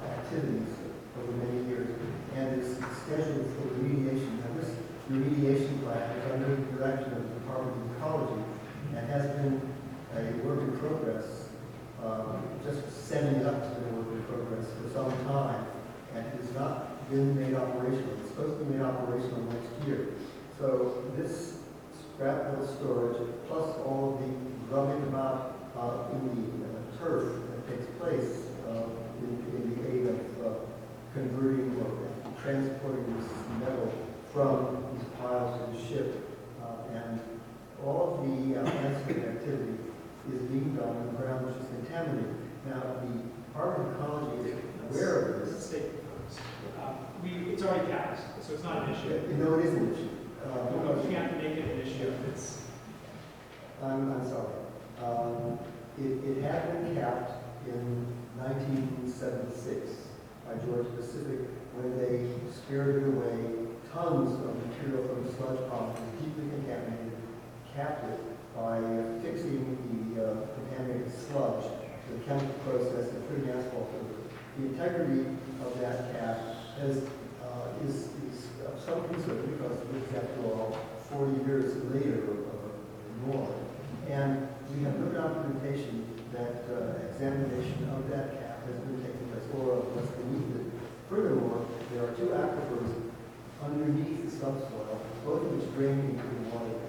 activities over many years, and is scheduled for remediation. Now, this remediation plan is under the direction of the Department of Ecology and has been a work in progress, just setting it up to be a work in progress for some time, and it has not been made operational. It's supposed to be made operational next year. So this scrap metal storage, plus all of the rubbing about in the turf that takes place in the aid of converting or transporting this metal from these piles to the ship, and all of the ancillary activity is being done on the ground which is contaminated. Now, the Department of Ecology is aware of this. It's already passed, so it's not an issue. No, it is an issue. We can't make it an issue if it's... I'm sorry. It had been capped in 1976 by Georgia Pacific, when they spirited away tons of material from the sludge pond, deeply contaminated, capped it by fixing the contaminated sludge to the chemical process and putting asphalt over it. The integrity of that cap is of some concern because this is, after all, 40 years later more. And we have no documentation that examination of that cap has been taking place or what's beneath it. Furthermore, there are two aquifers underneath the subsoil, both of which drain into the water.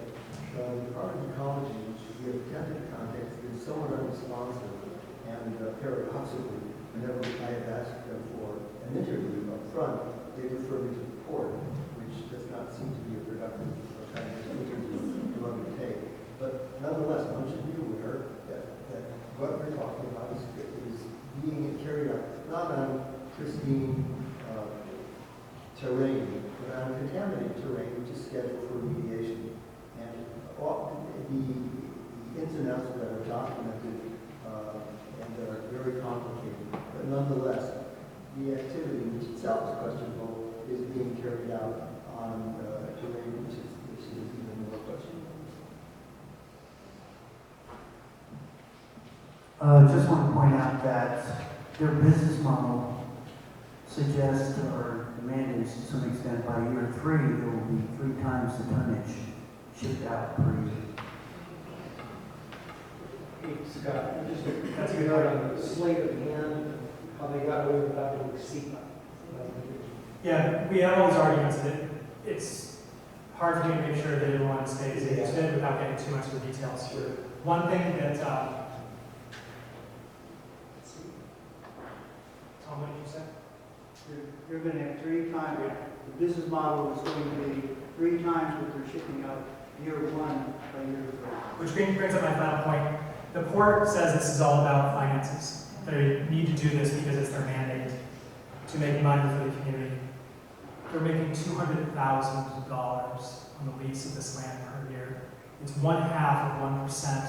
The Department of Ecology, which we have attempted to contact, is somewhat unresponsive, and paradoxically, whenever I have asked them for an interview up front, they refer me to the port, which does not seem to be a productive kind of interview to undertake. But nonetheless, one should be aware that what we're talking about is being carried out not on pristine terrain, but on contaminated terrain, which is scheduled for remediation. And all the ins and outs that are documented and that are very complicated, but nonetheless, the activity, which itself is questionable, is being carried out on terrain which is even more questionable. Just want to point out that their business model suggests or mandates to some extent by year 3 there will be 3 times the tonnage shipped out per year. Hey, Scott, that's a good note on the slate of hand, how they got away without a receipt. Yeah, we have all these arguments, and it's hard for me to make sure that everyone stays interested without getting too much of the details. One thing that, Tom, what did you say? You're going to have 3 times, the business model is going to be 3 times what they're shipping out year 1 by year 3. Which brings up my final point. The port says this is all about finances. They need to do this because it's their mandate to make money for the community. They're making $200,000 on the lease of this land per year. It's 1/2 of 1%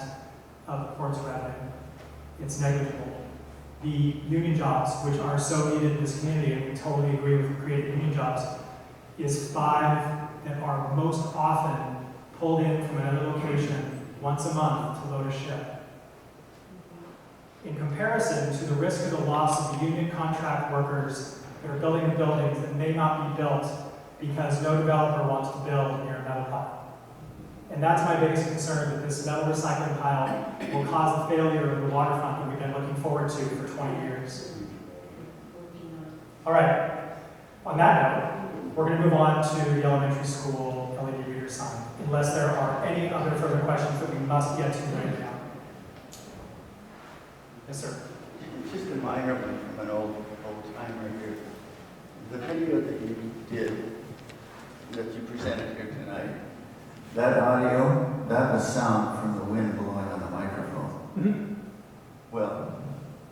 of the port's revenue. It's negligible. The union jobs, which are so needed in this community, and we totally agree with creating union jobs, is 5 that are most often pulled in from another location once a month to load a ship. In comparison to the risk of the loss of the union contract workers that are building the buildings that may not be built because no developer wants to build near a metal pile. And that's my biggest concern, that this metal recycling pile will cause the failure of the waterfront that we've been looking forward to for 20 years. All right, on that note, we're going to move on to the elementary school LED reader sign, unless there are any other further questions that we must get to right now. Yes, sir. Just a minor one from an old timer here. The video that you did, that you presented here tonight, that audio, that was sound from the wind blowing on the microphone. Mm-hmm. Well,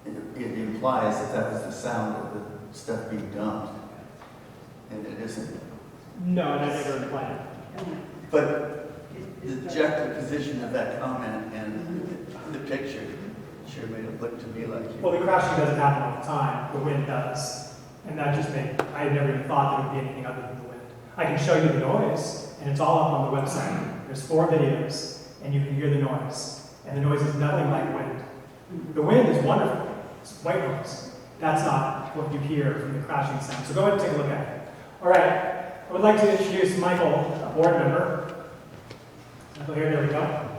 it implies that that was the sound of the stuff being dumped, and it isn't. No, and I never implied it. But the juxtaposition of that comment and the picture sure made it look to me like you. Well, the crashing doesn't happen all the time. The wind does. And that just made, I had never even thought there would be anything other than the wind. I can show you the noise, and it's all up on the website. There's 4 videos, and you can hear the noise. And the noise is nothing like wind. The wind is wonderful. It's white noise. That's not what you hear from the crashing sound. So go ahead and take a look at it. All right. I would like to introduce Michael, a board member. Michael here, there we go.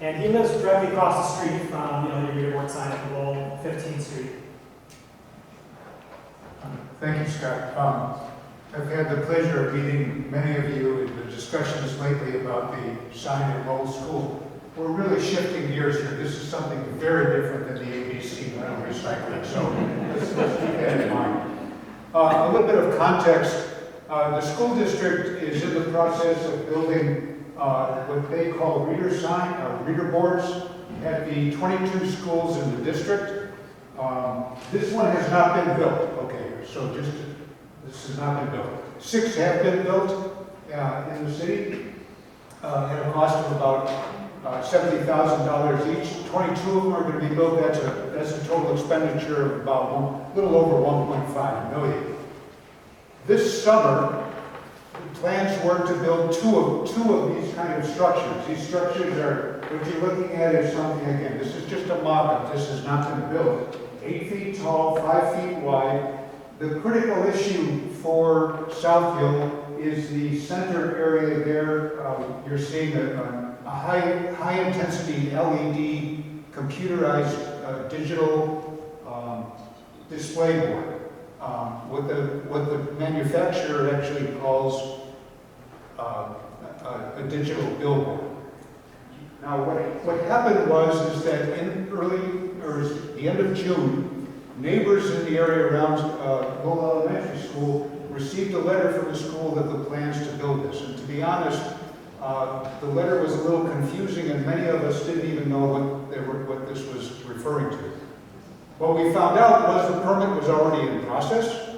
And he lives directly across the street from the LED reader board sign at Lowell 15th Street. Thank you, Scott. I've had the pleasure of meeting many of you in the discussions lately about the sign at Lowell School. We're really shifting gears here. This is something very different than the ABC around recycling, so let's keep that in mind. A little bit of context. The school district is in the process of building what they call reader boards at the 22 schools in the district. This one has not been built. Okay, so this has not been built. 6 have been built in the city at a cost of about $70,000 each. 22 of them are going to be built. That's a total expenditure of about a little over $1.5 million. This summer, the plans were to build two of these kind of structures. These structures are, what you're looking at is something, again, this is just a mock-up. This has not been built. 8 feet tall, 5 feet wide. The critical issue for South Hill is the center area there. You're seeing a high-intensity LED computerized digital display board. What the manufacturer actually calls a digital billboard. Now, what happened is that in the end of June, neighbors in the area around Lowell Elementary School received a letter from the school that the plans to build this. And to be honest, the letter was a little confusing, and many of us didn't even know what this was referring to. What we found out was the permit was already in process.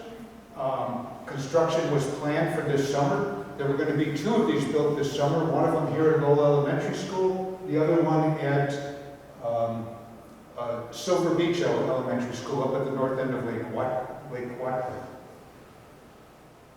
Construction was planned for this summer. There were going to be 2 of these built this summer, one of them here at Lowell Elementary School, the other one at Silver Beach Elementary School up at the north end of Lake Watford.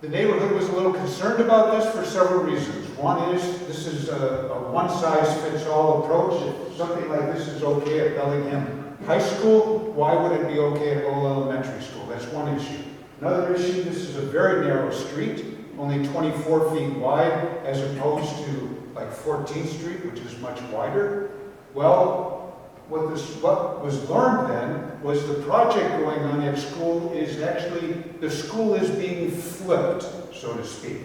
The neighborhood was a little concerned about this for several reasons. One is this is a one-size-fits-all approach. If something like this is okay at Bellingham High School, why would it be okay at Lowell Elementary School? That's one issue. Another issue, this is a very narrow street, only 24 feet wide, as opposed to like 14th Street, which is much wider. Well, what was learned then was the project going on at school is actually, the school is being flipped, so to speak.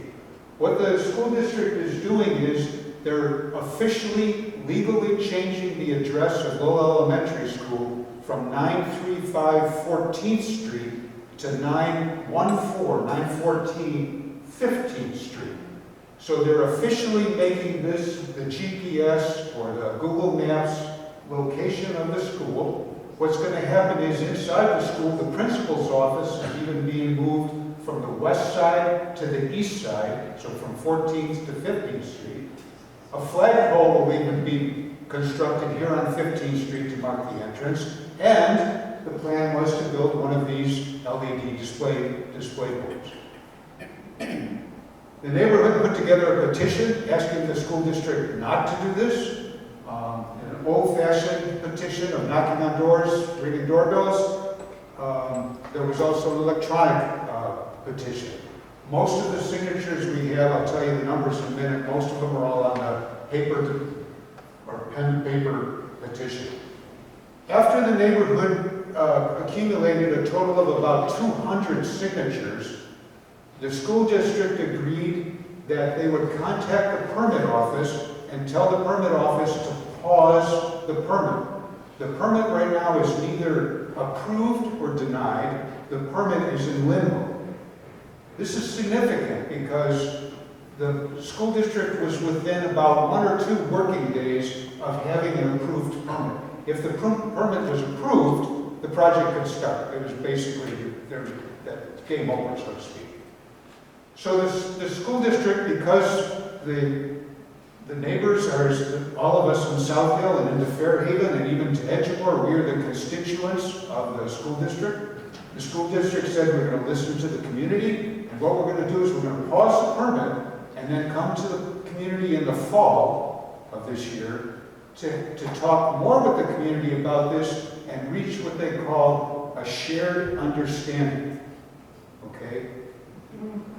What the school district is doing is they're officially, legally changing the address of Lowell Elementary School from 935 14th Street to 914 15th Street. So they're officially making this the GPS or the Google Maps location of the school. What's going to happen is inside the school, the principal's office is even being moved from the west side to the east side, so from 14th to 15th Street. A flagpole will even be constructed here on 15th Street to mark the entrance, and the plan was to build one of these LED display boards. The neighborhood put together a petition asking the school district not to do this. An old-fashioned petition of knocking on doors, ringing doorbells. There was also an electronic petition. Most of the signatures we have, I'll tell you the numbers in a minute, most of them are all on the paper or pen paper petition. After the neighborhood accumulated a total of about 200 signatures, the school district agreed that they would contact the permit office and tell the permit office to pause the permit. The permit right now is neither approved or denied. The permit is in limbo. This is significant because the school district was within about 1 or 2 working days of having an approved permit. If the permit was approved, the project could start. It was basically that game over, so to speak. So the school district, because the neighbors are, all of us in South Hill and into Fairhaven and even to Edgewater, we are the constituents of the school district. The school district said we're going to listen to the community, and what we're going to do is we're going to pause the permit and then come to the community in the fall of this year to talk more with the community about this and reach what they call a shared understanding. Okay?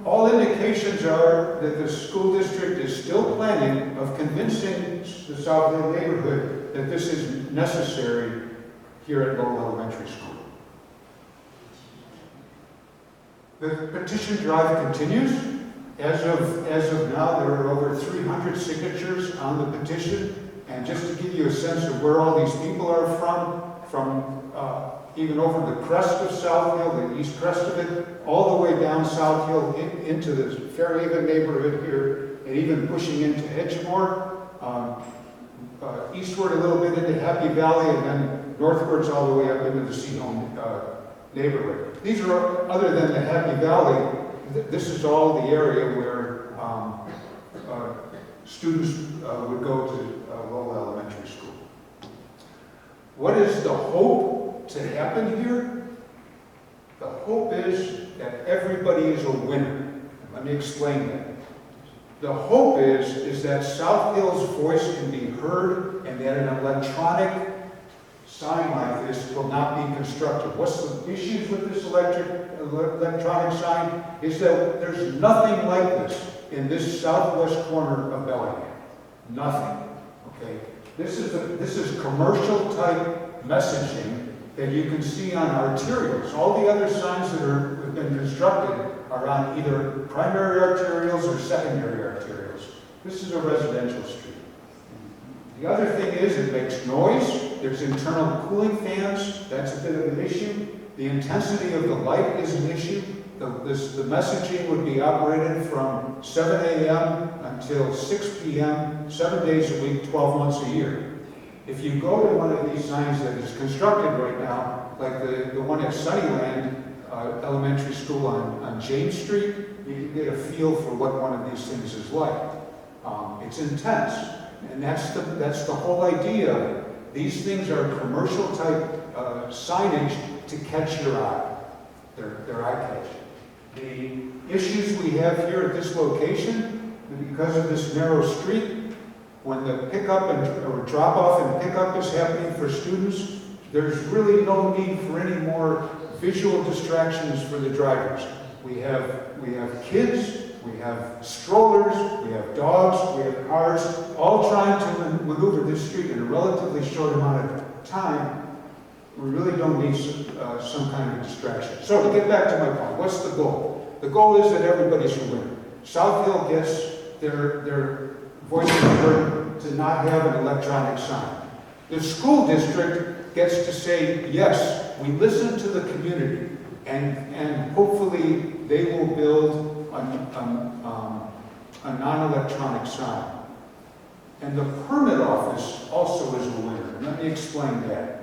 All indications are that the school district is still planning of convincing the South Hill neighborhood that this is necessary here at Lowell Elementary School. The petition drive continues. As of now, there are over 300 signatures on the petition. And just to give you a sense of where all these people are from even over the crest of South Hill, the east crest of it, all the way down South Hill into the Fairhaven neighborhood here, and even pushing into Edgewater, eastward a little bit into Happy Valley, and then northwards all the way up into the Seahome neighborhood. These are, other than the Happy Valley, this is all the area where students would go to Lowell Elementary. What is the hope to happen here? The hope is that everybody is a winner. Let me explain that. The hope is that South Hill's voice can be heard and that an electronic sign like this will not be constructed. What's the issues with this electronic sign is that there's nothing like this in this southwest corner of Bellingham. Nothing. Okay. This is commercial type messaging that you can see on arterials. All the other signs that have been constructed are on either primary arterials or secondary arterials. This is a residential street. The other thing is it makes noise. There's internal cooling fans. That's a bit of an issue. The intensity of the light is an issue. The messaging would be operated from 7 a.m. until 6 p.m., 7 days a week, 12 months a year. If you go to one of these signs that is constructed right now, like the one at Sunnyland Elementary School on James Street, you can get a feel for what one of these things is like. It's intense, and that's the whole idea. These things are commercial type signage to catch your eye. They're eye-catching. The issues we have here at this location, because of this narrow street, when the pickup or drop-off and pickup is happening for students, there's really no need for any more visual distractions for the drivers. We have kids, we have strollers, we have dogs, we have cars, all trying to maneuver this street in a relatively short amount of time. We really don't need some kind of distraction. So to get back to my point, what's the goal? The goal is that everybody's a winner. South Hill gets their voices heard to not have an electronic sign. The school district gets to say, yes, we listen to the community, and hopefully they will build a non-electronic sign. And the permit office also is a winner. Let me explain that.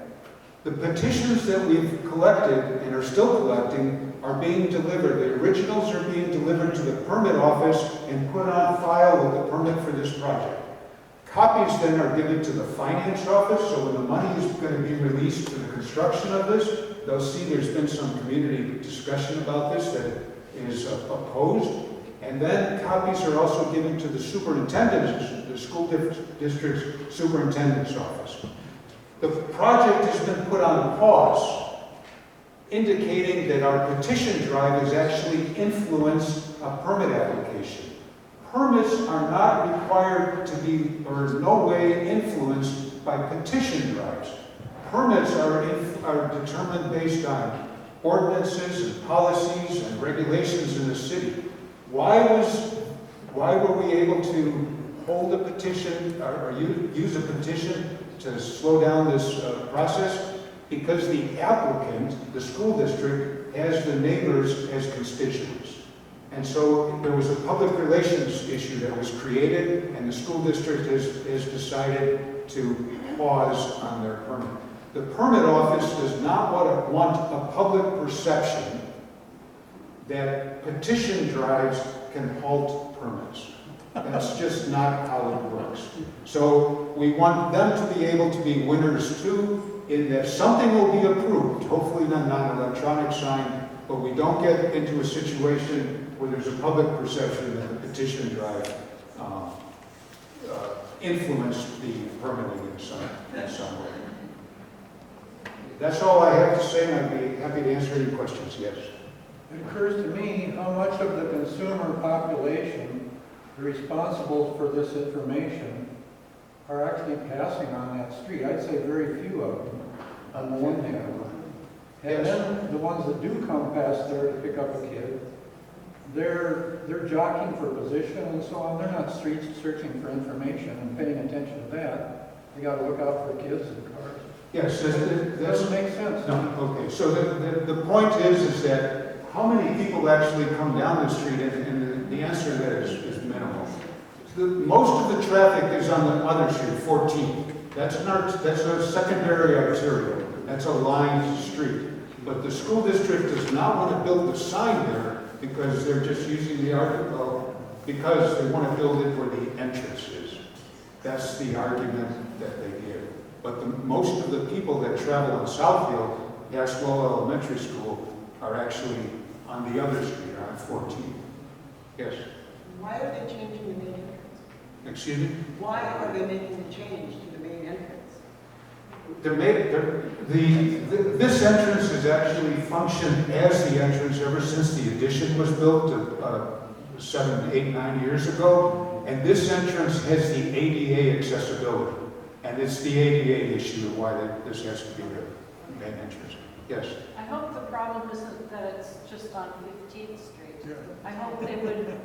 The petitions that we've collected and are still collecting are being delivered. The originals are being delivered to the permit office and put on file with the permit for this project. Copies then are given to the finance office, so when the money is going to be released for the construction of this, they'll see there's been some community discussion about this that is opposed. And then copies are also given to the superintendent, the school district's superintendent's office. The project has been put on pause, indicating that our petition drive has actually influenced a permit application. Permits are not required to be, or in no way influenced by petition drives. Permits are determined based on ordinances and policies and regulations in the city. Why were we able to hold a petition or use a petition to slow down this process? Because the applicant, the school district, has the neighbors as constituents. And so there was a public relations issue that was created, and the school district has decided to pause on their permit. The permit office does not want a public perception that petition drives can halt permits. That's just not how it works. So we want them to be able to be winners too, in that something will be approved, hopefully not an electronic sign, but we don't get into a situation where there's a public perception that the petition drive influenced the permitting in some way. That's all I have to say, and I'd be happy to answer any questions. Yes. It occurs to me how much of the consumer population responsible for this information are actually passing on that street. I'd say very few of them, on the one hand. And then the ones that do come past there to pick up a kid, they're jockeying for position and so on. They're not street searching for information and paying attention to that. They got to look out for kids and cars. Yes, that doesn't make sense. No, okay. So the point is that how many people actually come down the street, and the answer to that is minimal. Most of the traffic is on the other street, 14. That's a secondary arterial. That's a lined street. But the school district does not want to build the sign there because they're just using the article because they want to build it where the entrance is. That's the argument that they give. But most of the people that travel on Southfield, past Lowell Elementary School, are actually on the other street, on 14. Yes. Why are they changing the main entrance? Excuse me? Why are they making the change to the main entrance? This entrance has actually functioned as the entrance ever since the addition was built 7, 8, 9 years ago. And this entrance has the ADA accessibility. And it's the ADA issue of why this has to be the main entrance. Yes. I hope the problem isn't that it's just on 15th Street. I hope they would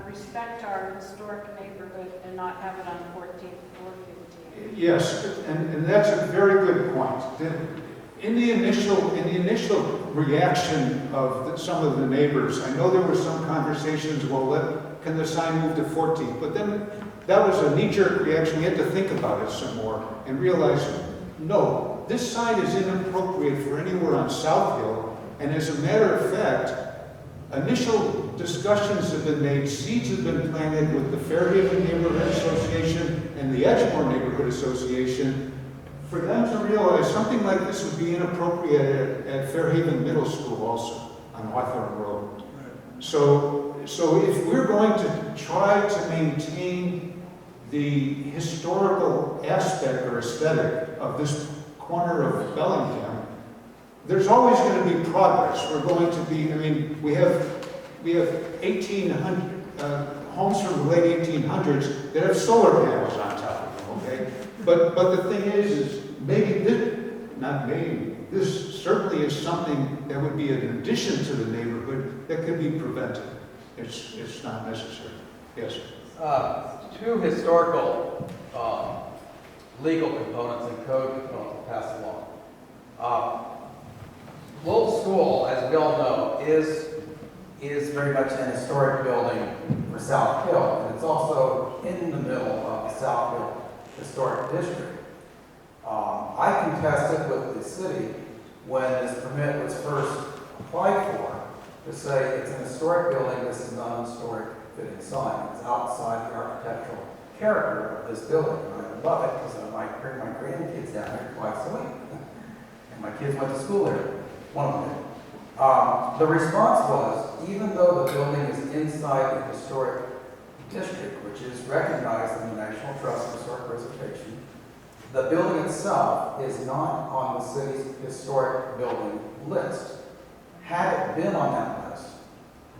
respect our historic neighborhood and not have it on 14th or 15th. Yes, and that's a very good point. In the initial reaction of some of the neighbors, I know there were some conversations, well, can the sign move to 14th? But then that was a knee-jerk reaction. We had to think about it some more and realize, no, this sign is inappropriate for anywhere on South Hill. And as a matter of fact, initial discussions have been made, seeds have been planted with the Fairhaven Neighborhood Association and the Edgemore Neighborhood Association for them to realize something like this would be inappropriate at Fairhaven Middle School also on Hawthorne Road. So if we're going to try to maintain the historical aspect or aesthetic of this corner of Bellingham, there's always going to be progress. We're going to be, I mean, we have 1,800 homes from the late 1800s that have solar panels on top of them, okay? But the thing is maybe this certainly is something that would be an addition to the neighborhood that could be prevented. It's not necessary. Yes. Two historical legal components and code components to pass along. Lowell School, as we all know, is very much an historic building for South Hill, and it's also in the middle of the South Hill Historic District. I contested with the city when this permit was first applied for to say it's an historic building, this is not an historic fitting sign. It's outside the architectural character of this building. And I love it because I might bring my grandkids down there twice a week. And my kids went to school there. One of them did. The response was, even though the building is inside the historic district, which is recognized in the National Trust for Historic Preservation, the building itself is not on the city's historic building list. Had it been on that list,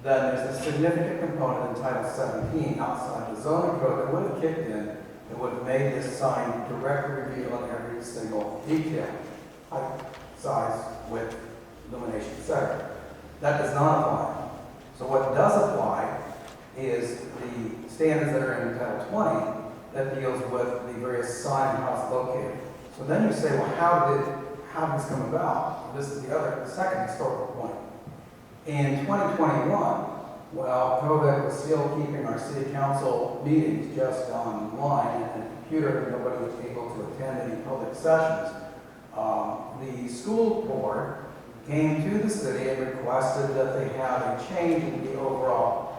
then there's a significant component in Title 17 outside the zoning code that would have kicked in and would have made this sign directly revealing every single detail, height, size, width, illumination, etc. That does not apply. So what does apply is the standards that are in Title 20 that deals with the various sign and how it's located. So then you say, well, how did this come about? This is the second historical point. In 2021, while COVID was still keeping our city council meetings just online and computer, and nobody was able to attend any public sessions, the school board came to the city and requested that they have a change in the overall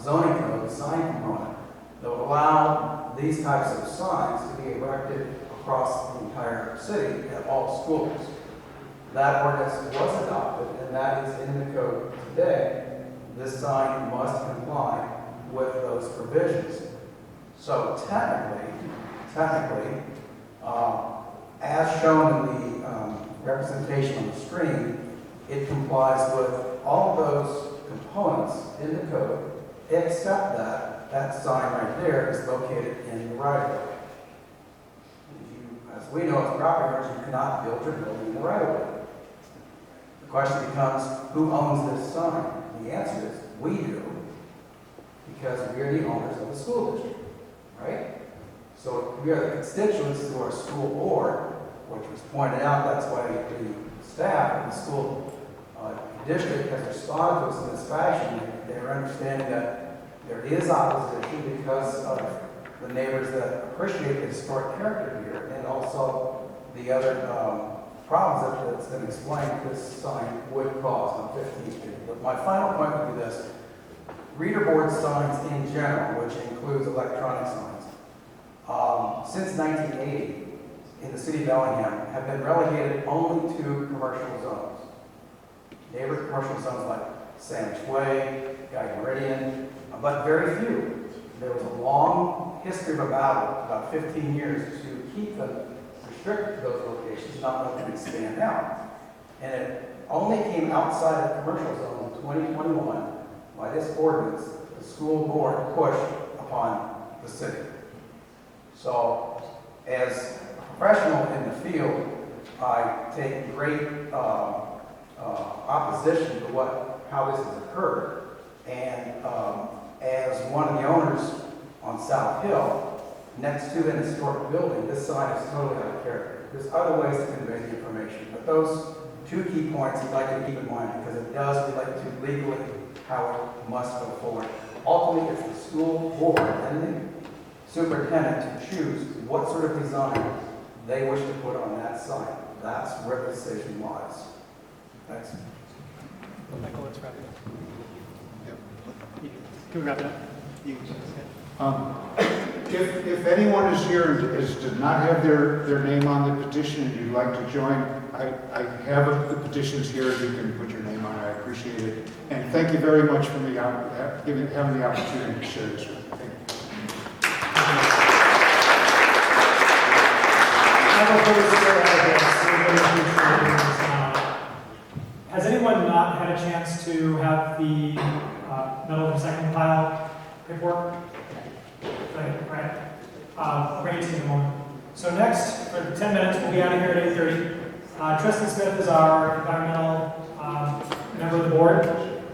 zoning code, sign component, that would allow these types of signs to be erected across the entire city at all schools. That ordinance was adopted, and that is in the code today. This sign must comply with those provisions. So technically, as shown in the representation on the screen, it complies with all of those components in the code, except that sign right there is located in the right-of-way. As we know, as property owners, you cannot build your building in the right-of-way. The question becomes, who owns this sign? The answer is, we do, because we are the owners of the school district, right? So we are the constituents through our school board, which was pointed out. That's why the staff of the school district has responded to us in this fashion. They're understanding that there is opposition because of the neighbors that appreciate the historic character here, and also the other problems that's been explained this sign would cause on 15th Street. But my final point would be this: reader board signs in general, which includes electronic signs, since 1980 in the city of Bellingham have been relegated only to commercial zones. Neighbor commercial zones like Sandwich Way, Guy Meridian, but very few. There was a long history of a battle, about 15 years, to keep them restricted to those locations, not let them expand out. And it only came outside of the commercial zone in 2021 by this ordinance, the school board pushed upon the city. So, as a professional in the field, I take great opposition to how this has occurred. And as one of the owners on South Hill, next to an historic building, this sign is totally out of character. There's other ways to convey the information, but those two key points I'd like to keep in mind because it does relate to legally how it must go forward. Ultimately, it's the school board and the superintendent to choose what sort of design they wish to put on that sign. That's where the decision lies. Thanks. Michael, let's wrap it up. Can we wrap it up? If anyone is here and does not have their name on the petition and you'd like to join, I have the petitions here. You can put your name on it. I appreciate it. And thank you very much for having the opportunity to share this with you. Thank you. Has anyone not had a chance to have the metal recycling pile paperwork? Right. I'll bring it to you in a moment. So next, for 10 minutes, we'll be out of here at 8:30. Tristan Smith is our environmental member of the board,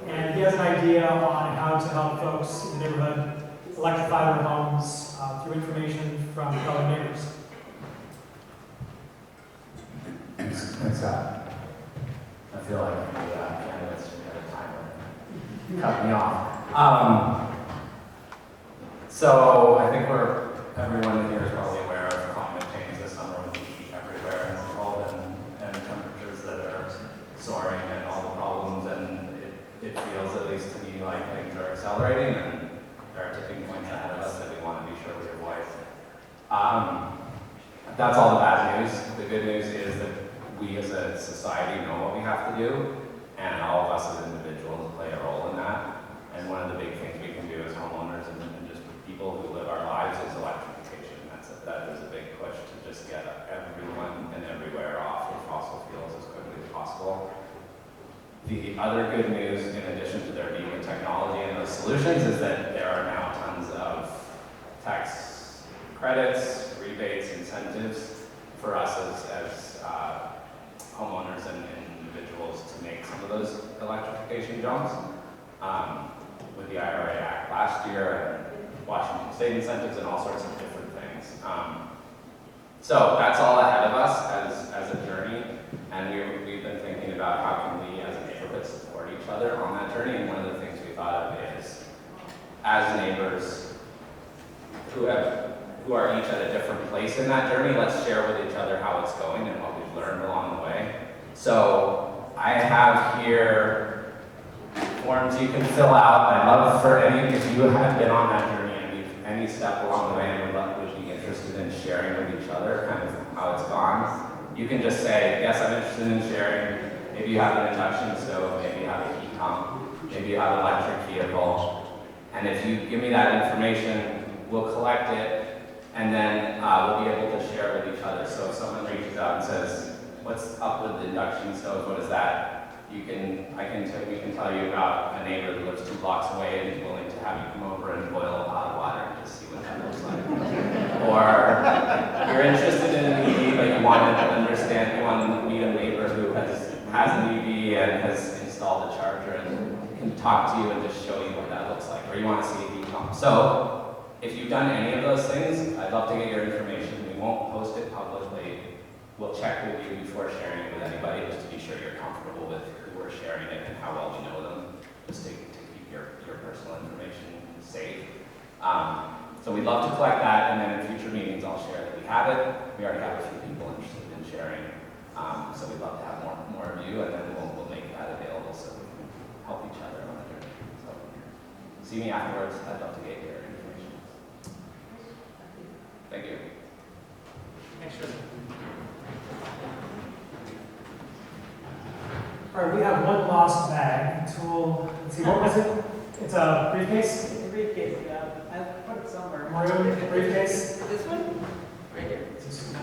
and he has an idea on how to help folks in the neighborhood electrify their homes through information from fellow neighbors. Thanks, Scott. I feel like the candidates at a time cut me off. So I think everyone here is probably aware of climate change this summer with heat everywhere in the world and temperatures that are soaring and all the problems, and it feels, at least to me, like things are accelerating and there are tipping points ahead of us that we want to be sure we avoid. That's all the bad news. The good news is that we as a society know what we have to do, and all of us as individuals play a role in that. And one of the big things we can do as homeowners and just people who live our lives is electrification. That is a big push to just get everyone and everywhere off of fossil fuels as quickly as possible. The other good news, in addition to there being the technology and those solutions, is that there are now tons of tax credits, rebates, incentives for us as homeowners and individuals to make some of those electrification jumps. With the IRA Act last year, and Washington State incentives, and all sorts of different things. So that's all ahead of us as a journey, and we've been thinking about how can we as a neighborhood support each other on that journey, and one of the things we thought of is, as neighbors who are each at a different place in that journey, let's share with each other how it's going and what we've learned along the way. So I have here forms you can fill out. I'd love for if you have been on that journey any step along the way and would be interested in sharing with each other kind of how it's gone. You can just say, yes, I'm interested in sharing. Maybe you have an induction stove, maybe you have a heat pump, maybe you have an electric vehicle. And if you give me that information, we'll collect it, and then we'll be able to share it with each other. So if someone reaches out and says, what's up with the induction stove, what is that? We can tell you about a neighbor who lives 2 blocks away and is willing to have you come over and boil a pot of water and just see what that looks like. Or you're interested in an EV, but you want to meet a neighbor who has an EV and has installed a charger and can talk to you and just show you what that looks like. Or you want to see a heat pump. So if you've done any of those things, I'd love to get your information. We won't post it publicly. We'll check with you before sharing it with anybody, just to be sure you're comfortable with who we're sharing it and how well we know them, just to keep your personal information safe. So we'd love to collect that, and then in future meetings I'll share that we have it. We already have a few people interested in sharing, so we'd love to have more of you, and then we'll make that available so we can help each other on the journey. So see me afterwards. I'd love to get your information. Thank you. Thanks, Tristan. All right, we have one lost bag, tool, let's see, what was it? It's a briefcase? It's a briefcase, yeah. I put it somewhere. Maroon briefcase? This one? Right here. Is this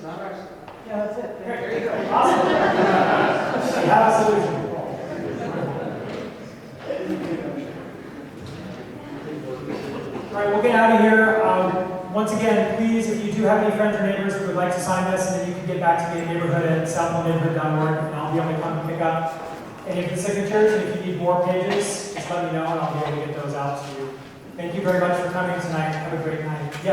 Not ours. Yeah, that's it. There you go. Awesome. We have a solution. All right, we'll get out of here. Once again, please, if you do have any friends or neighbors who would like to sign this, and then you can get back to me in neighborhood at southlownneighborhood.org, and I'll be able to come and pick up any of the signatures. And if you need more pages, just let me know, and I'll be able to get those out to you. Thank you very much for coming tonight. Have a great night. Yes.